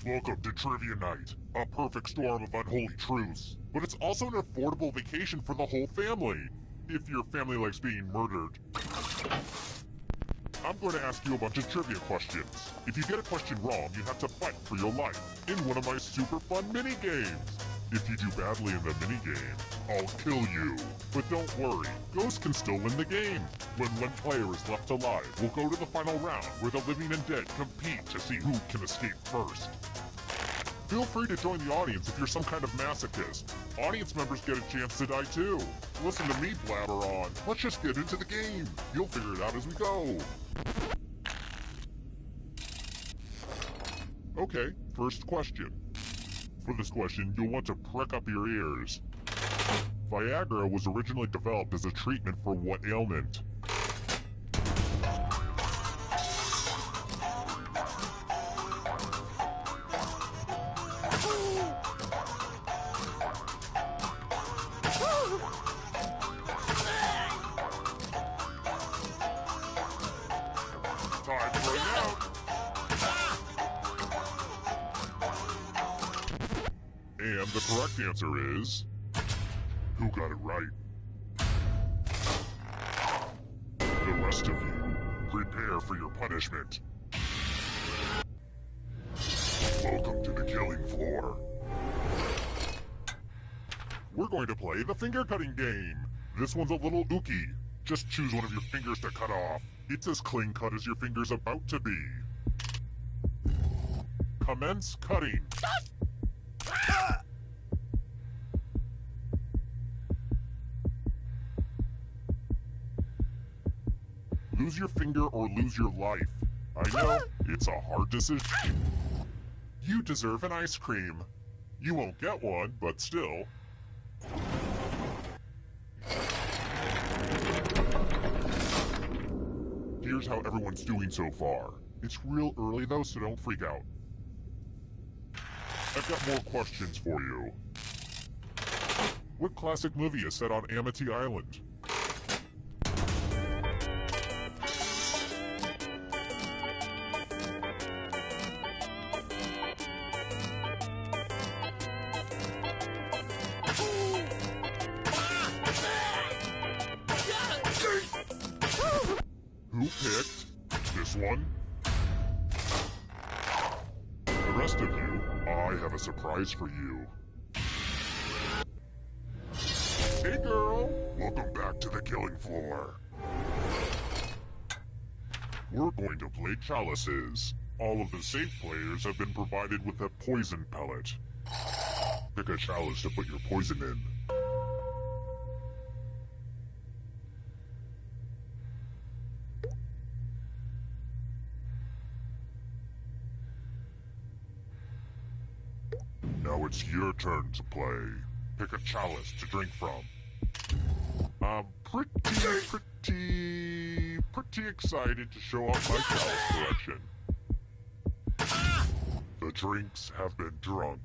Welcome to Trivia Night, a perfect storm of unholy truths. But it's also an affordable vacation for the whole family, if your family likes being murdered. I'm going to ask you a bunch of trivia questions. If you get a question wrong, you have to fight for your life in one of my super fun mini-games. If you do badly in the mini-game, I'll kill you. But don't worry, ghosts can still win the game. When one player is left alive, we'll go to the final round where the living and dead compete to see who can escape first. Feel free to join the audience if you're some kind of masochist. Audience members get a chance to die too. Listen to me blabber on. Let's just get into the game. You'll figure it out as we go. Okay, first question. For this question, you'll want to prick up your ears. Viagra was originally developed as a treatment for what ailment? Time's running out. And the correct answer is... who got it right? The rest of you, prepare for your punishment. Welcome to the killing floor. We're going to play the finger cutting game. This one's a little ooky. Just choose one of your fingers to cut off. It's as clean cut as your finger's about to be. Commence cutting. Lose your finger or lose your life. I know, it's a hard decision. You deserve an ice cream. You won't get one, but still. Here's how everyone's doing so far. It's real early though, so don't freak out. I've got more questions for you. What classic movie is set on Amity Island? Who picked this one? The rest of you, I have a surprise for you. Hey girl, welcome back to the killing floor. We're going to play chalices. All of the safe players have been provided with a poison pellet. Pick a chalice to put your poison in. Now it's your turn to play. Pick a chalice to drink from. I'm pretty excited to show off my chalice collection. The drinks have been drunk.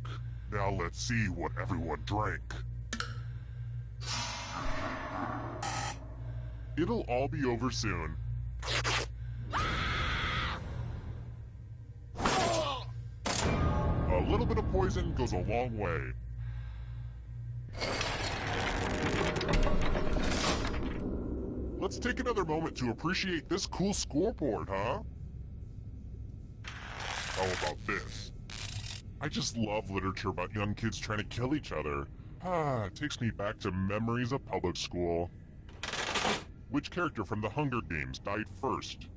Now let's see what everyone drank. It'll all be over soon. A little bit of poison goes a long way. Let's take another moment to appreciate this cool scoreboard, huh? How about this? I just love literature about young kids trying to kill each other. It takes me back to memories of public school. Which character from the Hunger Games died first?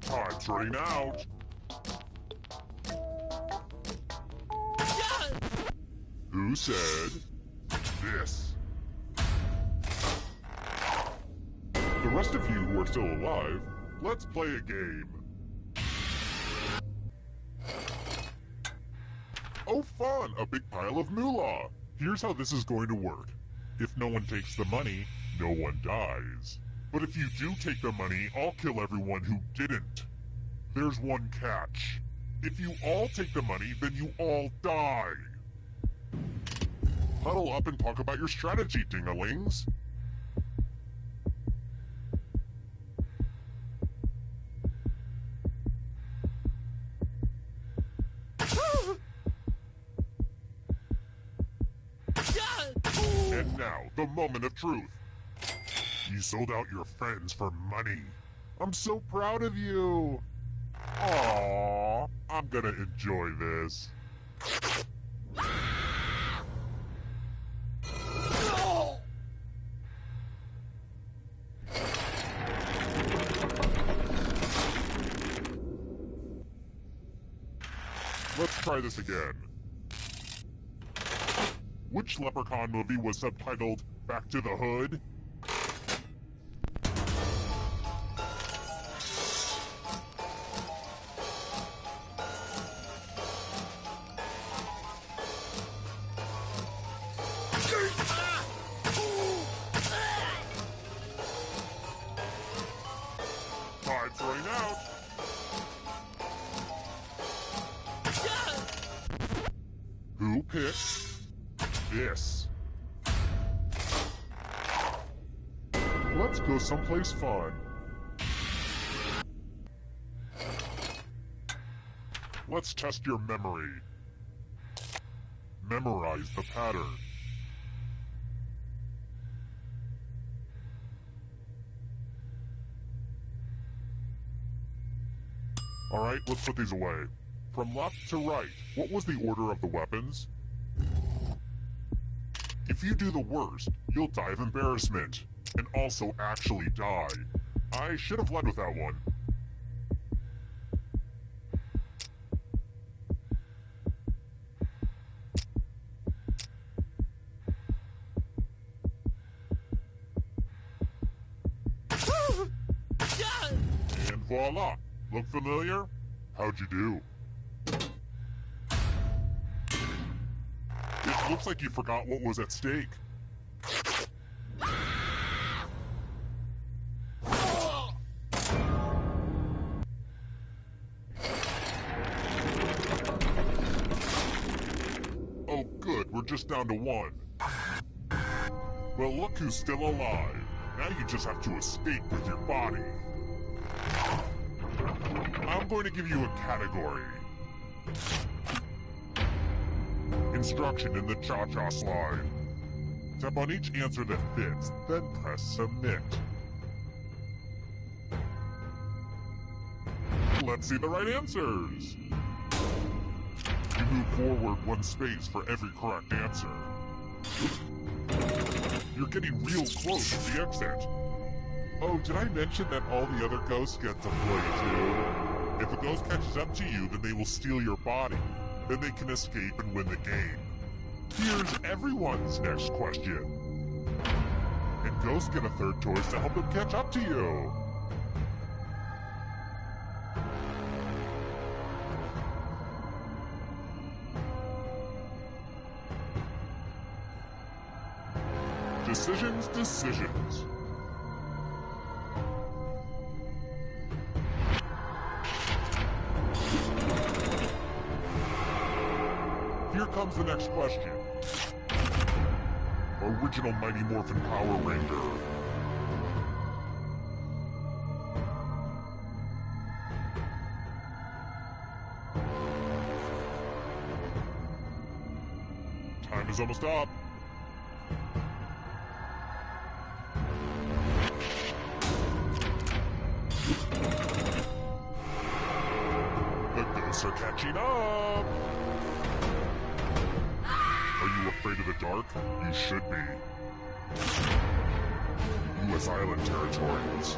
Time's running out. Who said this? The rest of you who are still alive, let's play a game. Oh fun, a big pile of moolah. Here's how this is going to work. If no one takes the money, no one dies. But if you do take the money, I'll kill everyone who didn't. there's one catch. If you all take the money, then you all die. Huddle up and talk about your strategy, ding-a-lings. And now, the moment of truth. You sold out your friends for money. I'm so proud of you. Aww, I'm gonna enjoy this. Let's try this again. Which Leprechaun movie was subtitled Back to the Hood? Time's running out. Who picked this? Let's go someplace fun. Let's test your memory. Memorize the pattern. Alright, let's put these away. From left to right, what was the order of the weapons? If you do the worst, you'll die of embarrassment, and also actually die. I should have led with that one. And voila! Look familiar? How'd you do? It looks like you forgot what was at stake. Oh good, we're just down to one. Well, look who's still alive. Now you just have to escape with your body. I'm going to give you a category. Instruction in the cha-cha slide. Tap on each answer that fits, then press submit. Let's see the right answers. You move forward one space for every correct answer. You're getting real close to the exit. Oh, did I mention that all the other ghosts get to play too? If a ghost catches up to you, then they will steal your body. Then they can escape and win the game. Here's everyone's next question. And ghosts get a third choice to help them catch up to you. Decisions, decisions. Here comes the next question. Original Mighty Morphin Power Ranger. Time is almost up. The ghosts are catching up. Are you afraid of the dark? You should be. U.S. Island territories.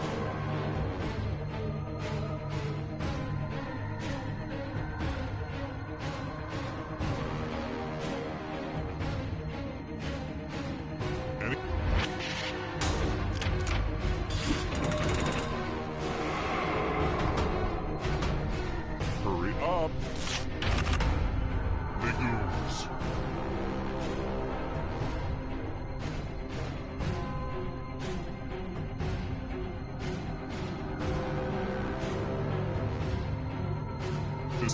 Any Hurry up. Big ooze.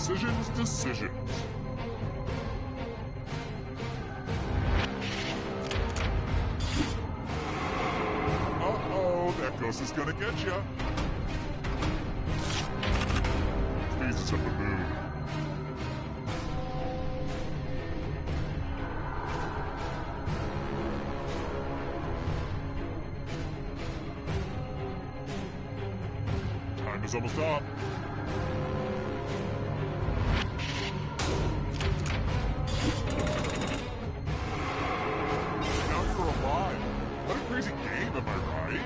Decisions, decisions. Uh-oh, that ghost is gonna get ya. Phases of the moon. Time is almost up. Now you're alive. What a crazy game, am I right?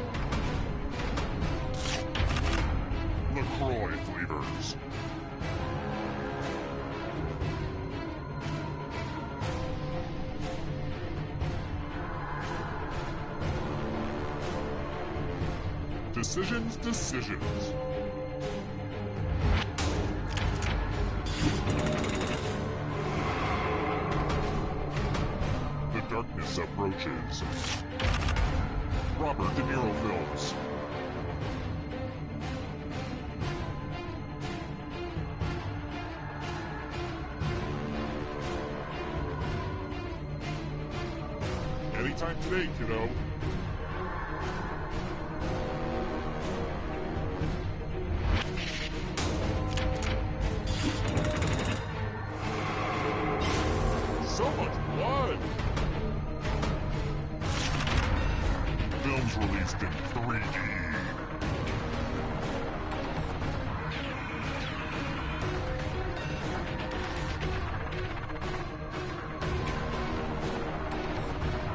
LaCroix flavors. Decisions, decisions. The darkness approaches. Robert De Niro films. Anytime today, kiddo. So much blood! Films released in 3D.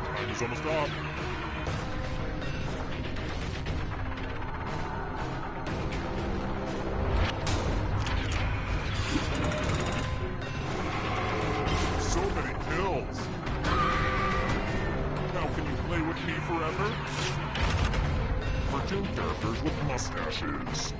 Time is almost up. So many kills. Now can you play with me forever? Cartoon characters with mustaches.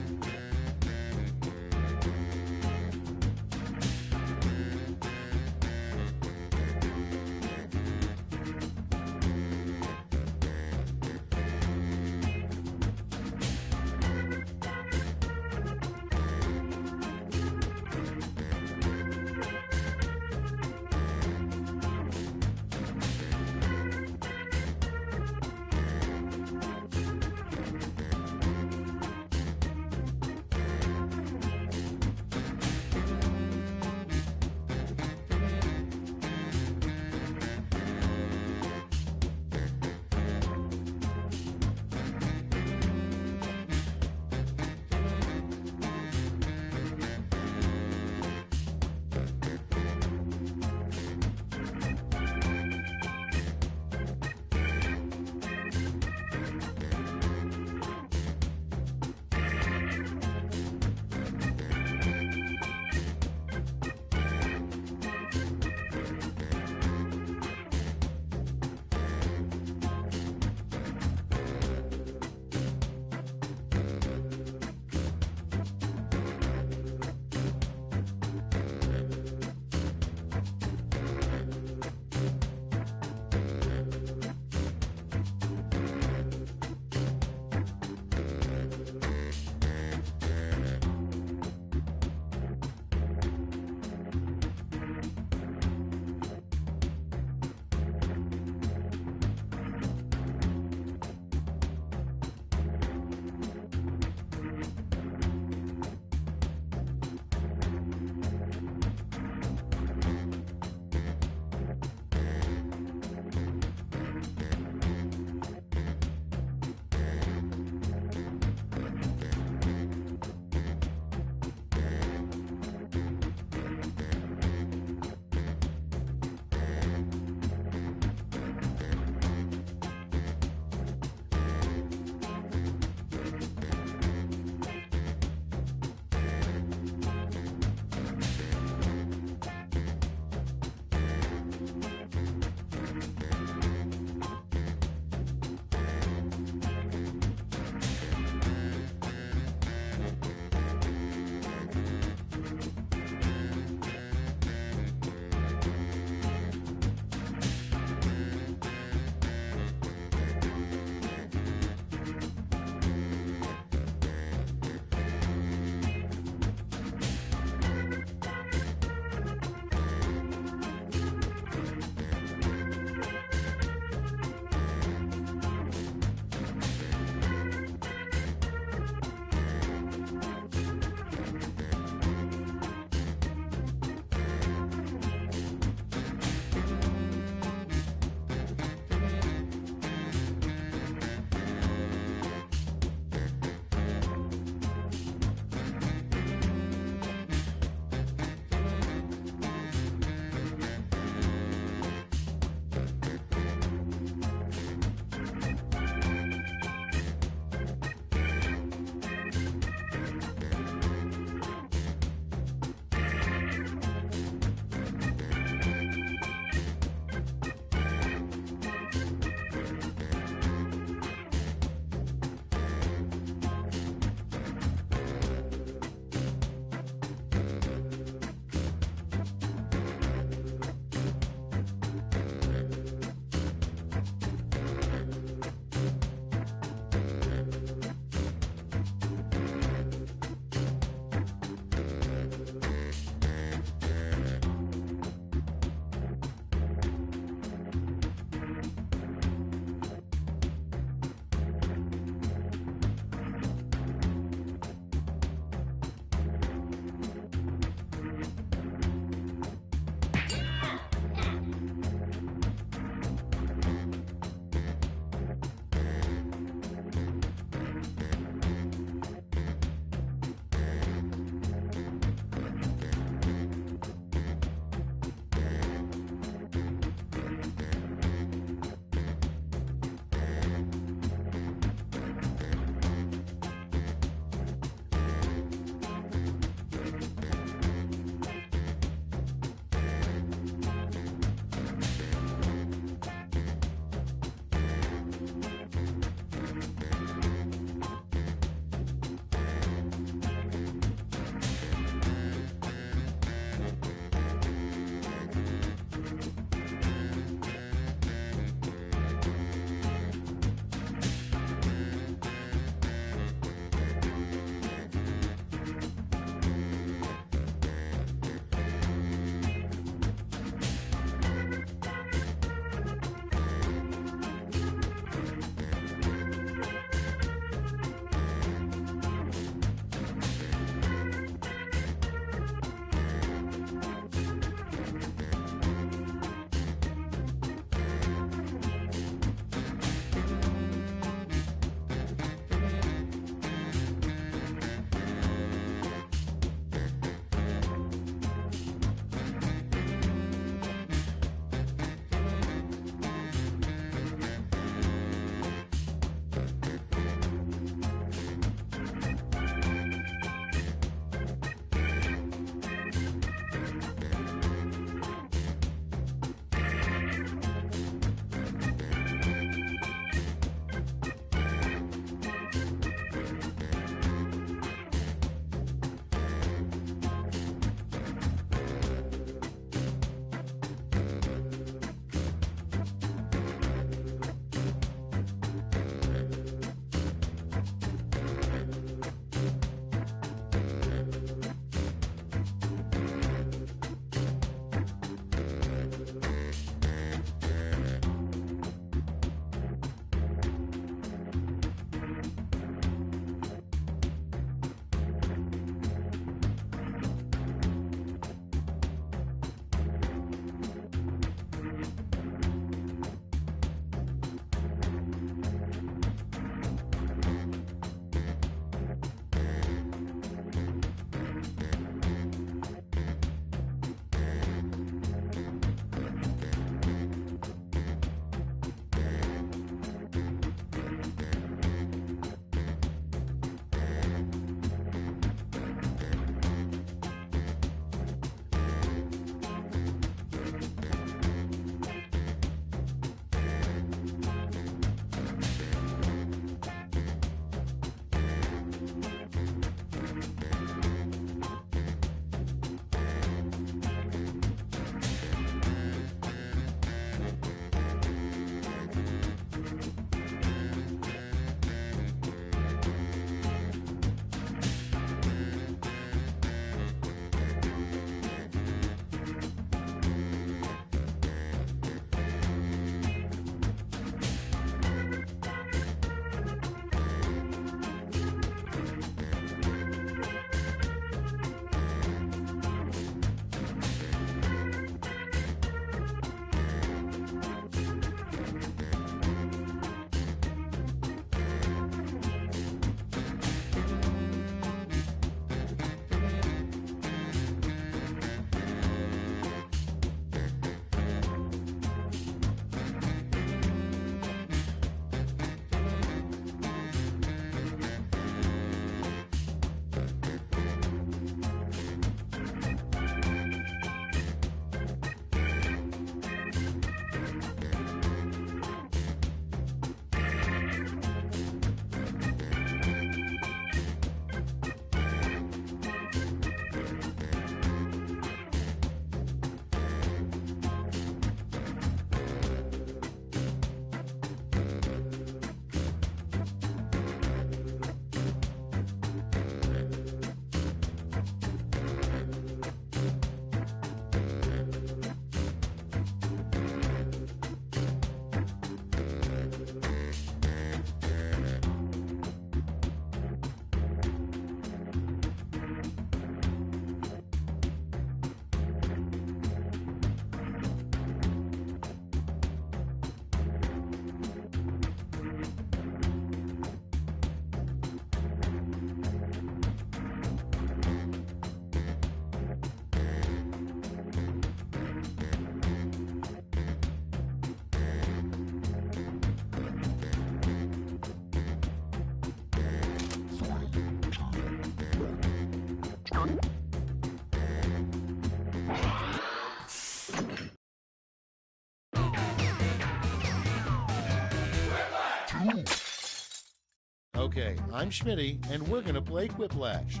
Okay, I'm Schmitty, and we're gonna play Quiplash.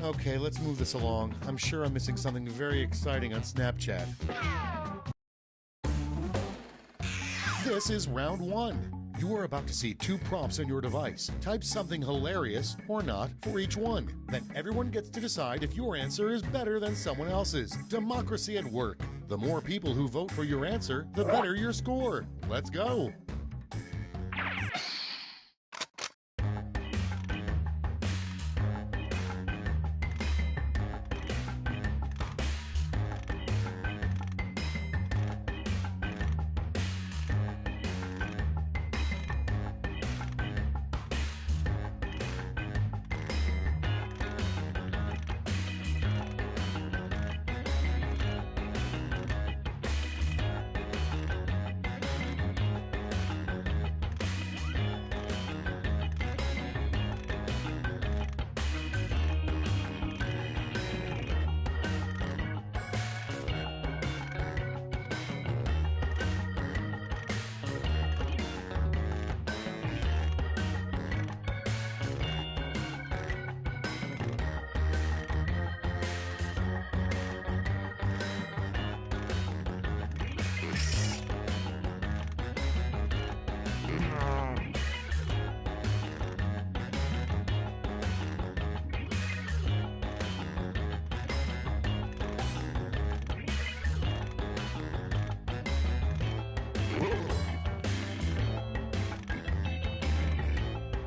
Okay, let's move this along. I'm sure I'm missing something very exciting on Snapchat. This is round one. You are about to see two prompts on your device. Type something hilarious or not for each one. Then everyone gets to decide if your answer is better than someone else's. Democracy at work. The more people who vote for your answer, the better your score. Let's go.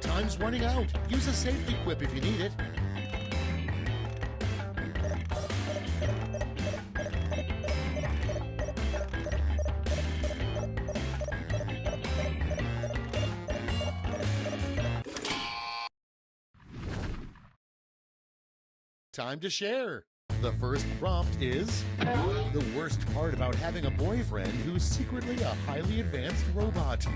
Time's running out. Use a safety quip if you need it. Time to share. The first prompt is the worst part about having a boyfriend who's secretly a highly advanced robot.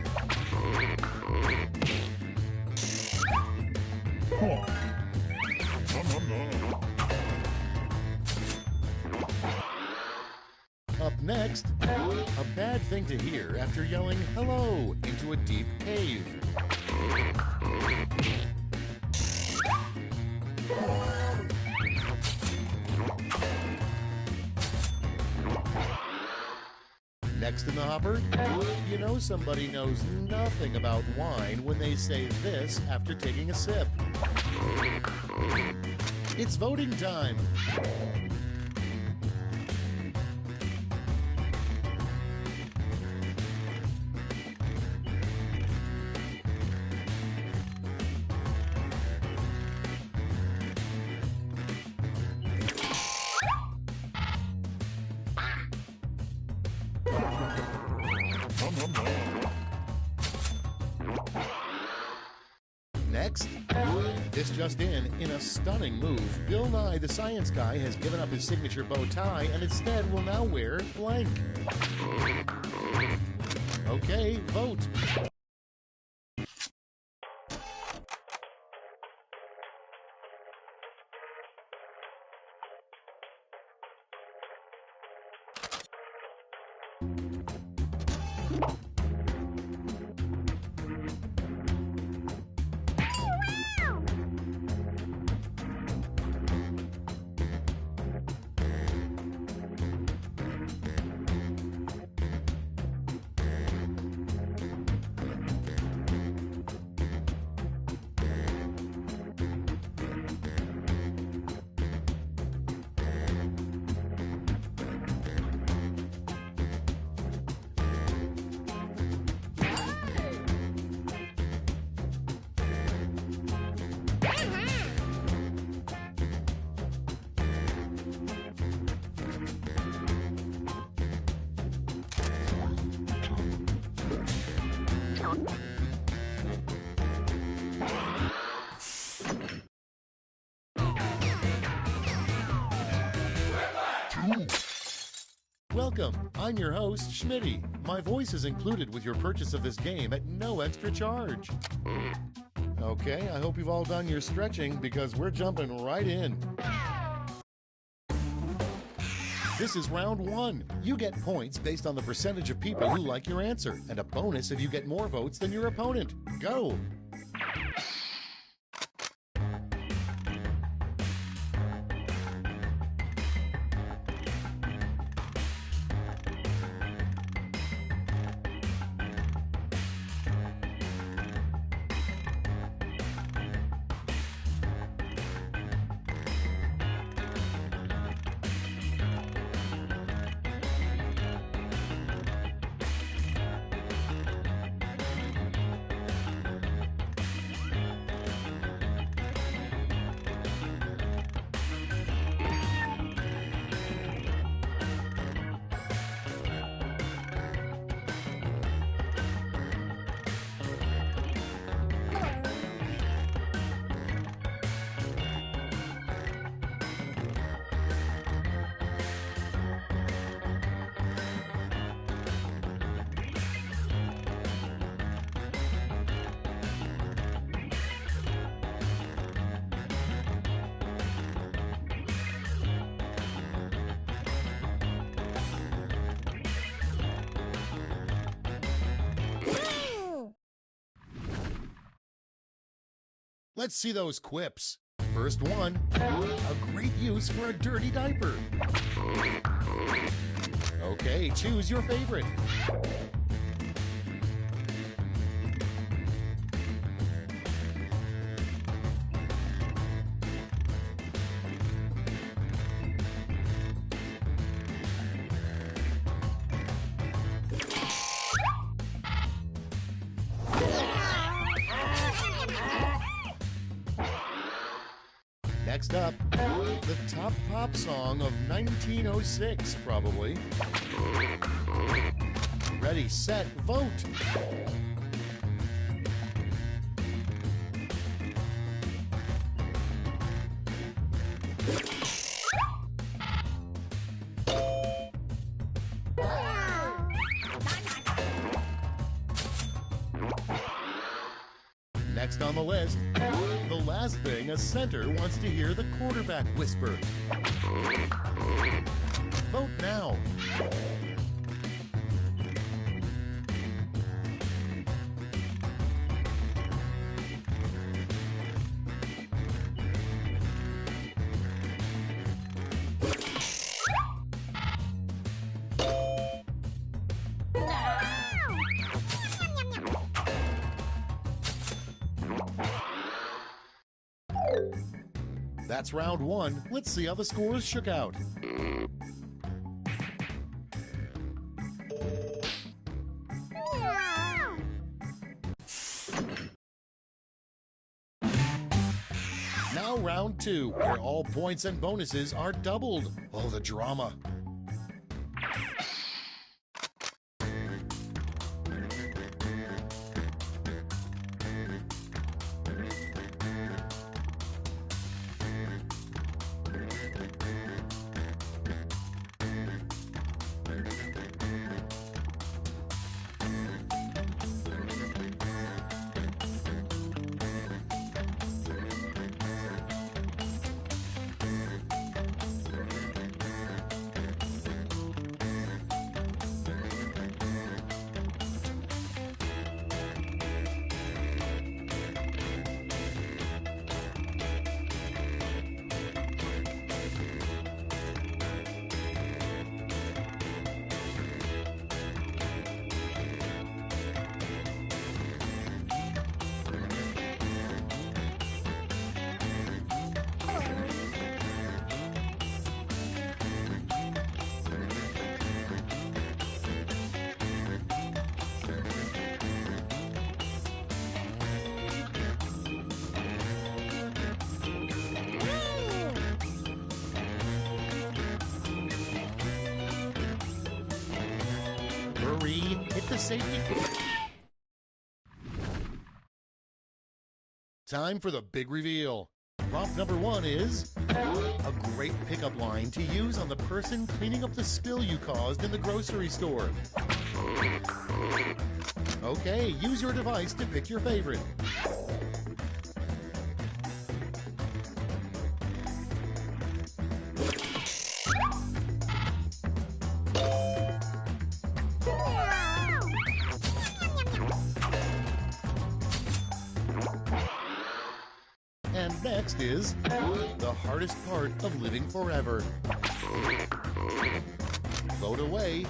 Up next, a bad thing to hear after yelling hello into a deep cave. Next in the hopper, you know somebody knows nothing about wine when they say this after taking a sip. It's voting time. Next, this just in a stunning move, Bill Nye the Science Guy has given up his signature bow tie and instead will now wear blank. Okay, vote. Welcome, I'm your host, Schmitty. My voice is included with your purchase of this game at no extra charge. Okay, I hope you've all done your stretching because we're jumping right in. This is round one. You get points based on the percentage of people who like your answer, and a bonus if you get more votes than your opponent. Go! Let's see those quips. First one, a great use for a dirty diaper. Okay, choose your favorite. Next up, the top pop song of 1906, probably. Ready, set, vote! Next on the list, the last thing a center wants to hear the quarterback whisper. Vote now. That's round one. Let's see how the scores shook out. Now round two, where all points and bonuses are doubled. Oh, the drama. Hit the safety. Time for the big reveal. Prompt number one is a great pickup line to use on the person cleaning up the spill you caused in the grocery store. Okay, use your device to pick your favorite. And next is the hardest part of living forever. Vote away.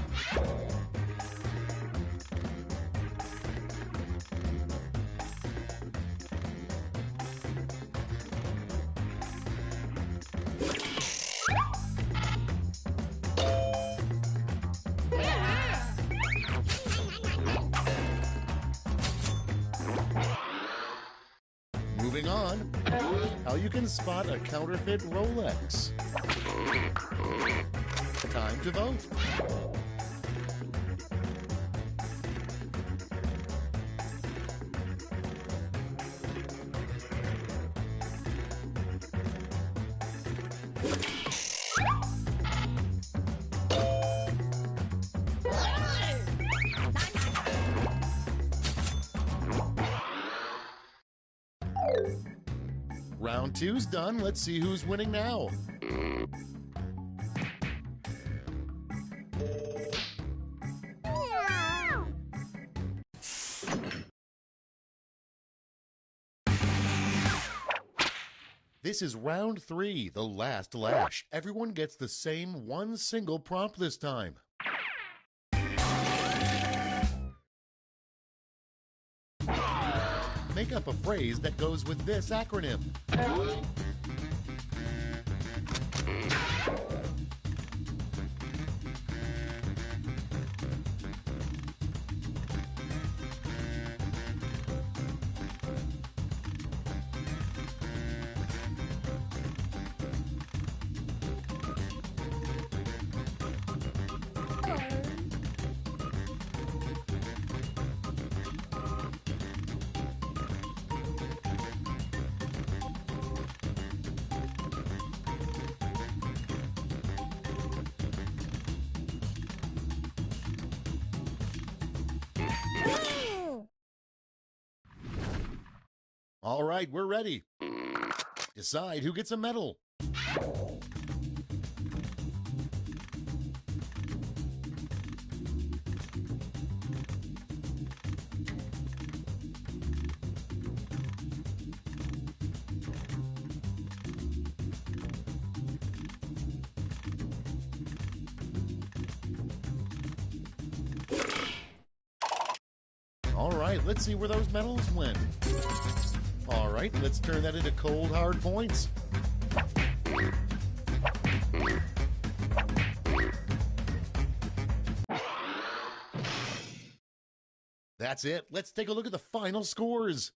Moving on, how you can spot a counterfeit Rolex. Time to vote. Round two's done. Let's see who's winning now. This is round 3, the last lash. Everyone gets the same one single prompt this time. Make up a phrase that goes with this acronym. All right, we're ready. Decide who gets a medal. All right, let's see where those medals went. All right, let's turn that into cold, hard points. That's it. Let's take a look at the final scores.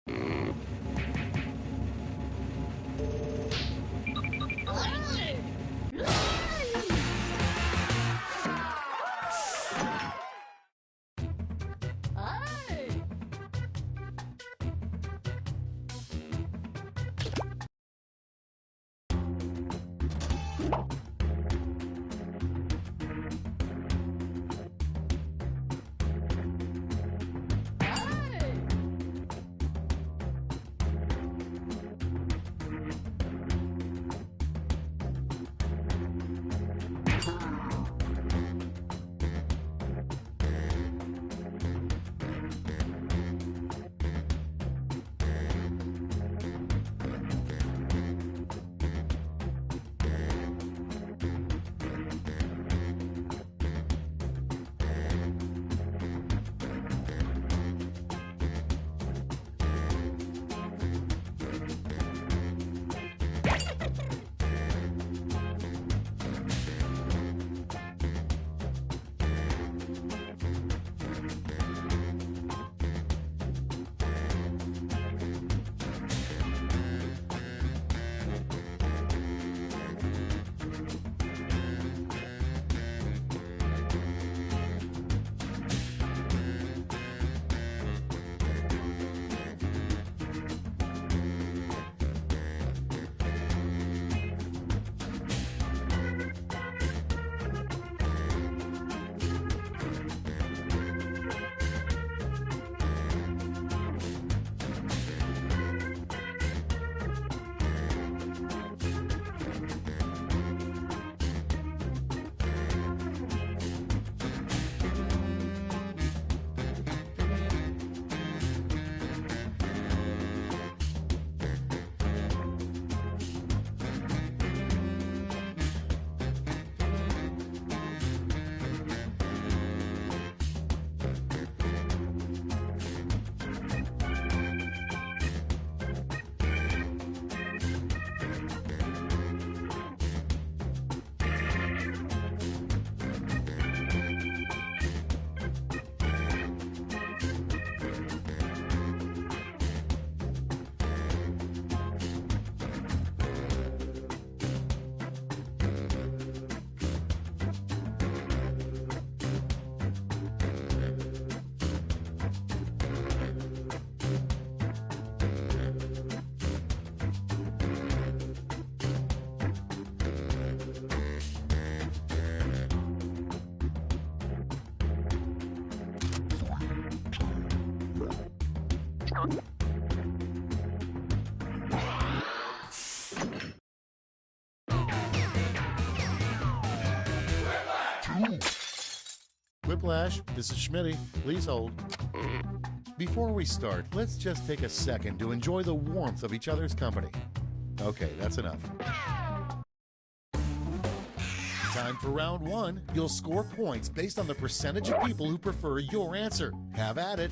Whiplash, this is Schmitty. Please hold. Before we start, let's just take a second to enjoy the warmth of each other's company. Okay, that's enough. Time for round one. You'll score points based on the percentage of people who prefer your answer. Have at it.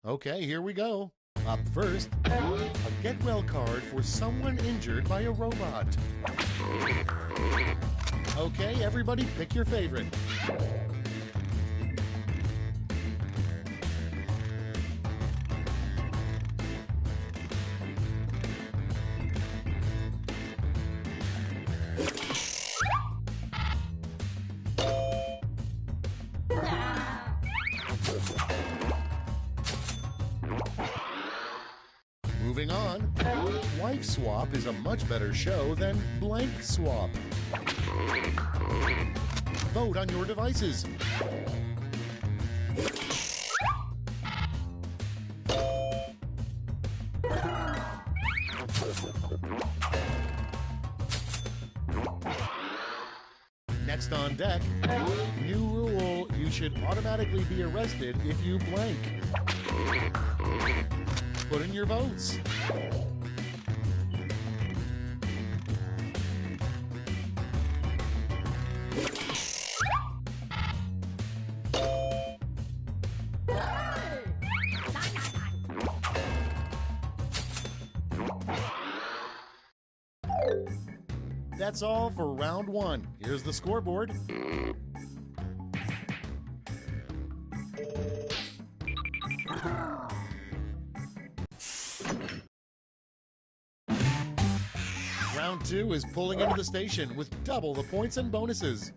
Okay, here we go. Up first, a get well card for someone injured by a robot. Okay, everybody pick your favorite. Moving on, Wife Swap is a much better show than Blank Swap. Vote on your devices. Next on deck, new rule, you should automatically be arrested if you blank. Put in your votes. That's all for round one. Here's the scoreboard. Round two is pulling into the station with double the points and bonuses.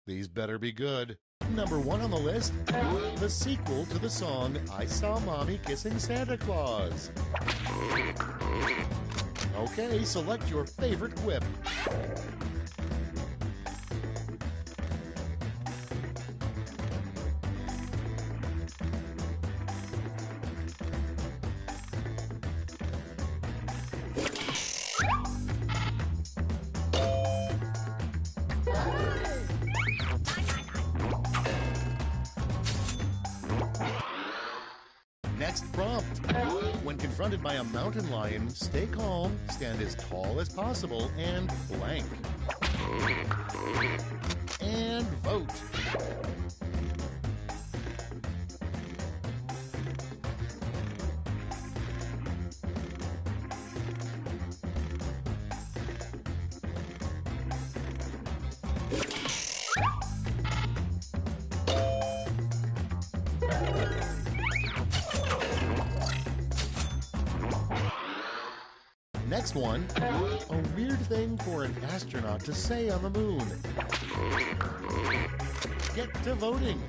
These better be good. Number one on the list, the sequel to the song I Saw Mommy Kissing Santa Claus. Okay, select your favorite quip. Next prompt. When confronted by a mountain lion, stay calm, stand as tall as possible, and blank. And vote. Next one, a weird thing for an astronaut to say on the moon. Get to voting.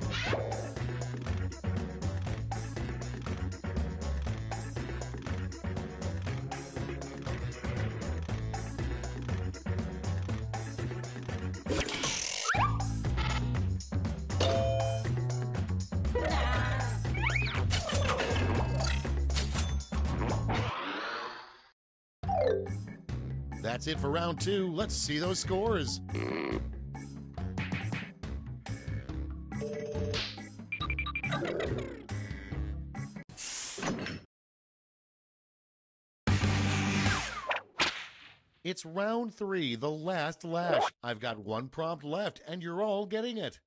That's it for round 2. Let's see those scores. It's round 3, the last lash. I've got one prompt left, and you're all getting it.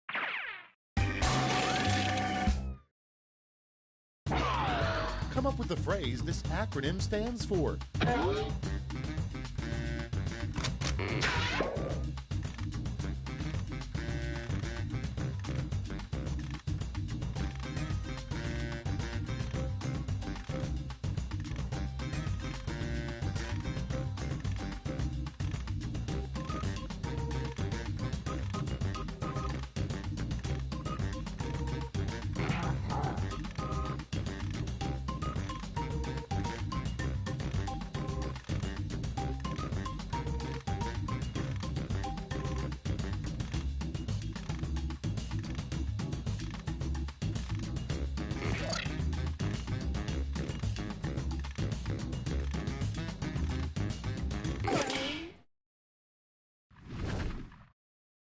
Come up with the phrase this acronym stands for.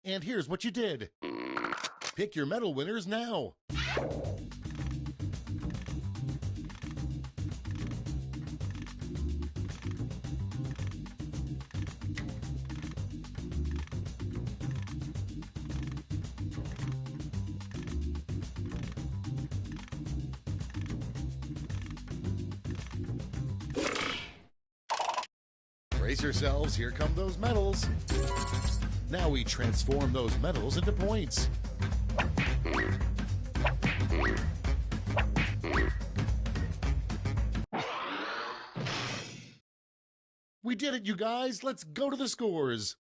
And here's what you did. Pick your medal winners now. Brace yourselves, here come those medals. Now we transform those medals into points. We did it, you guys. Let's go to the scores.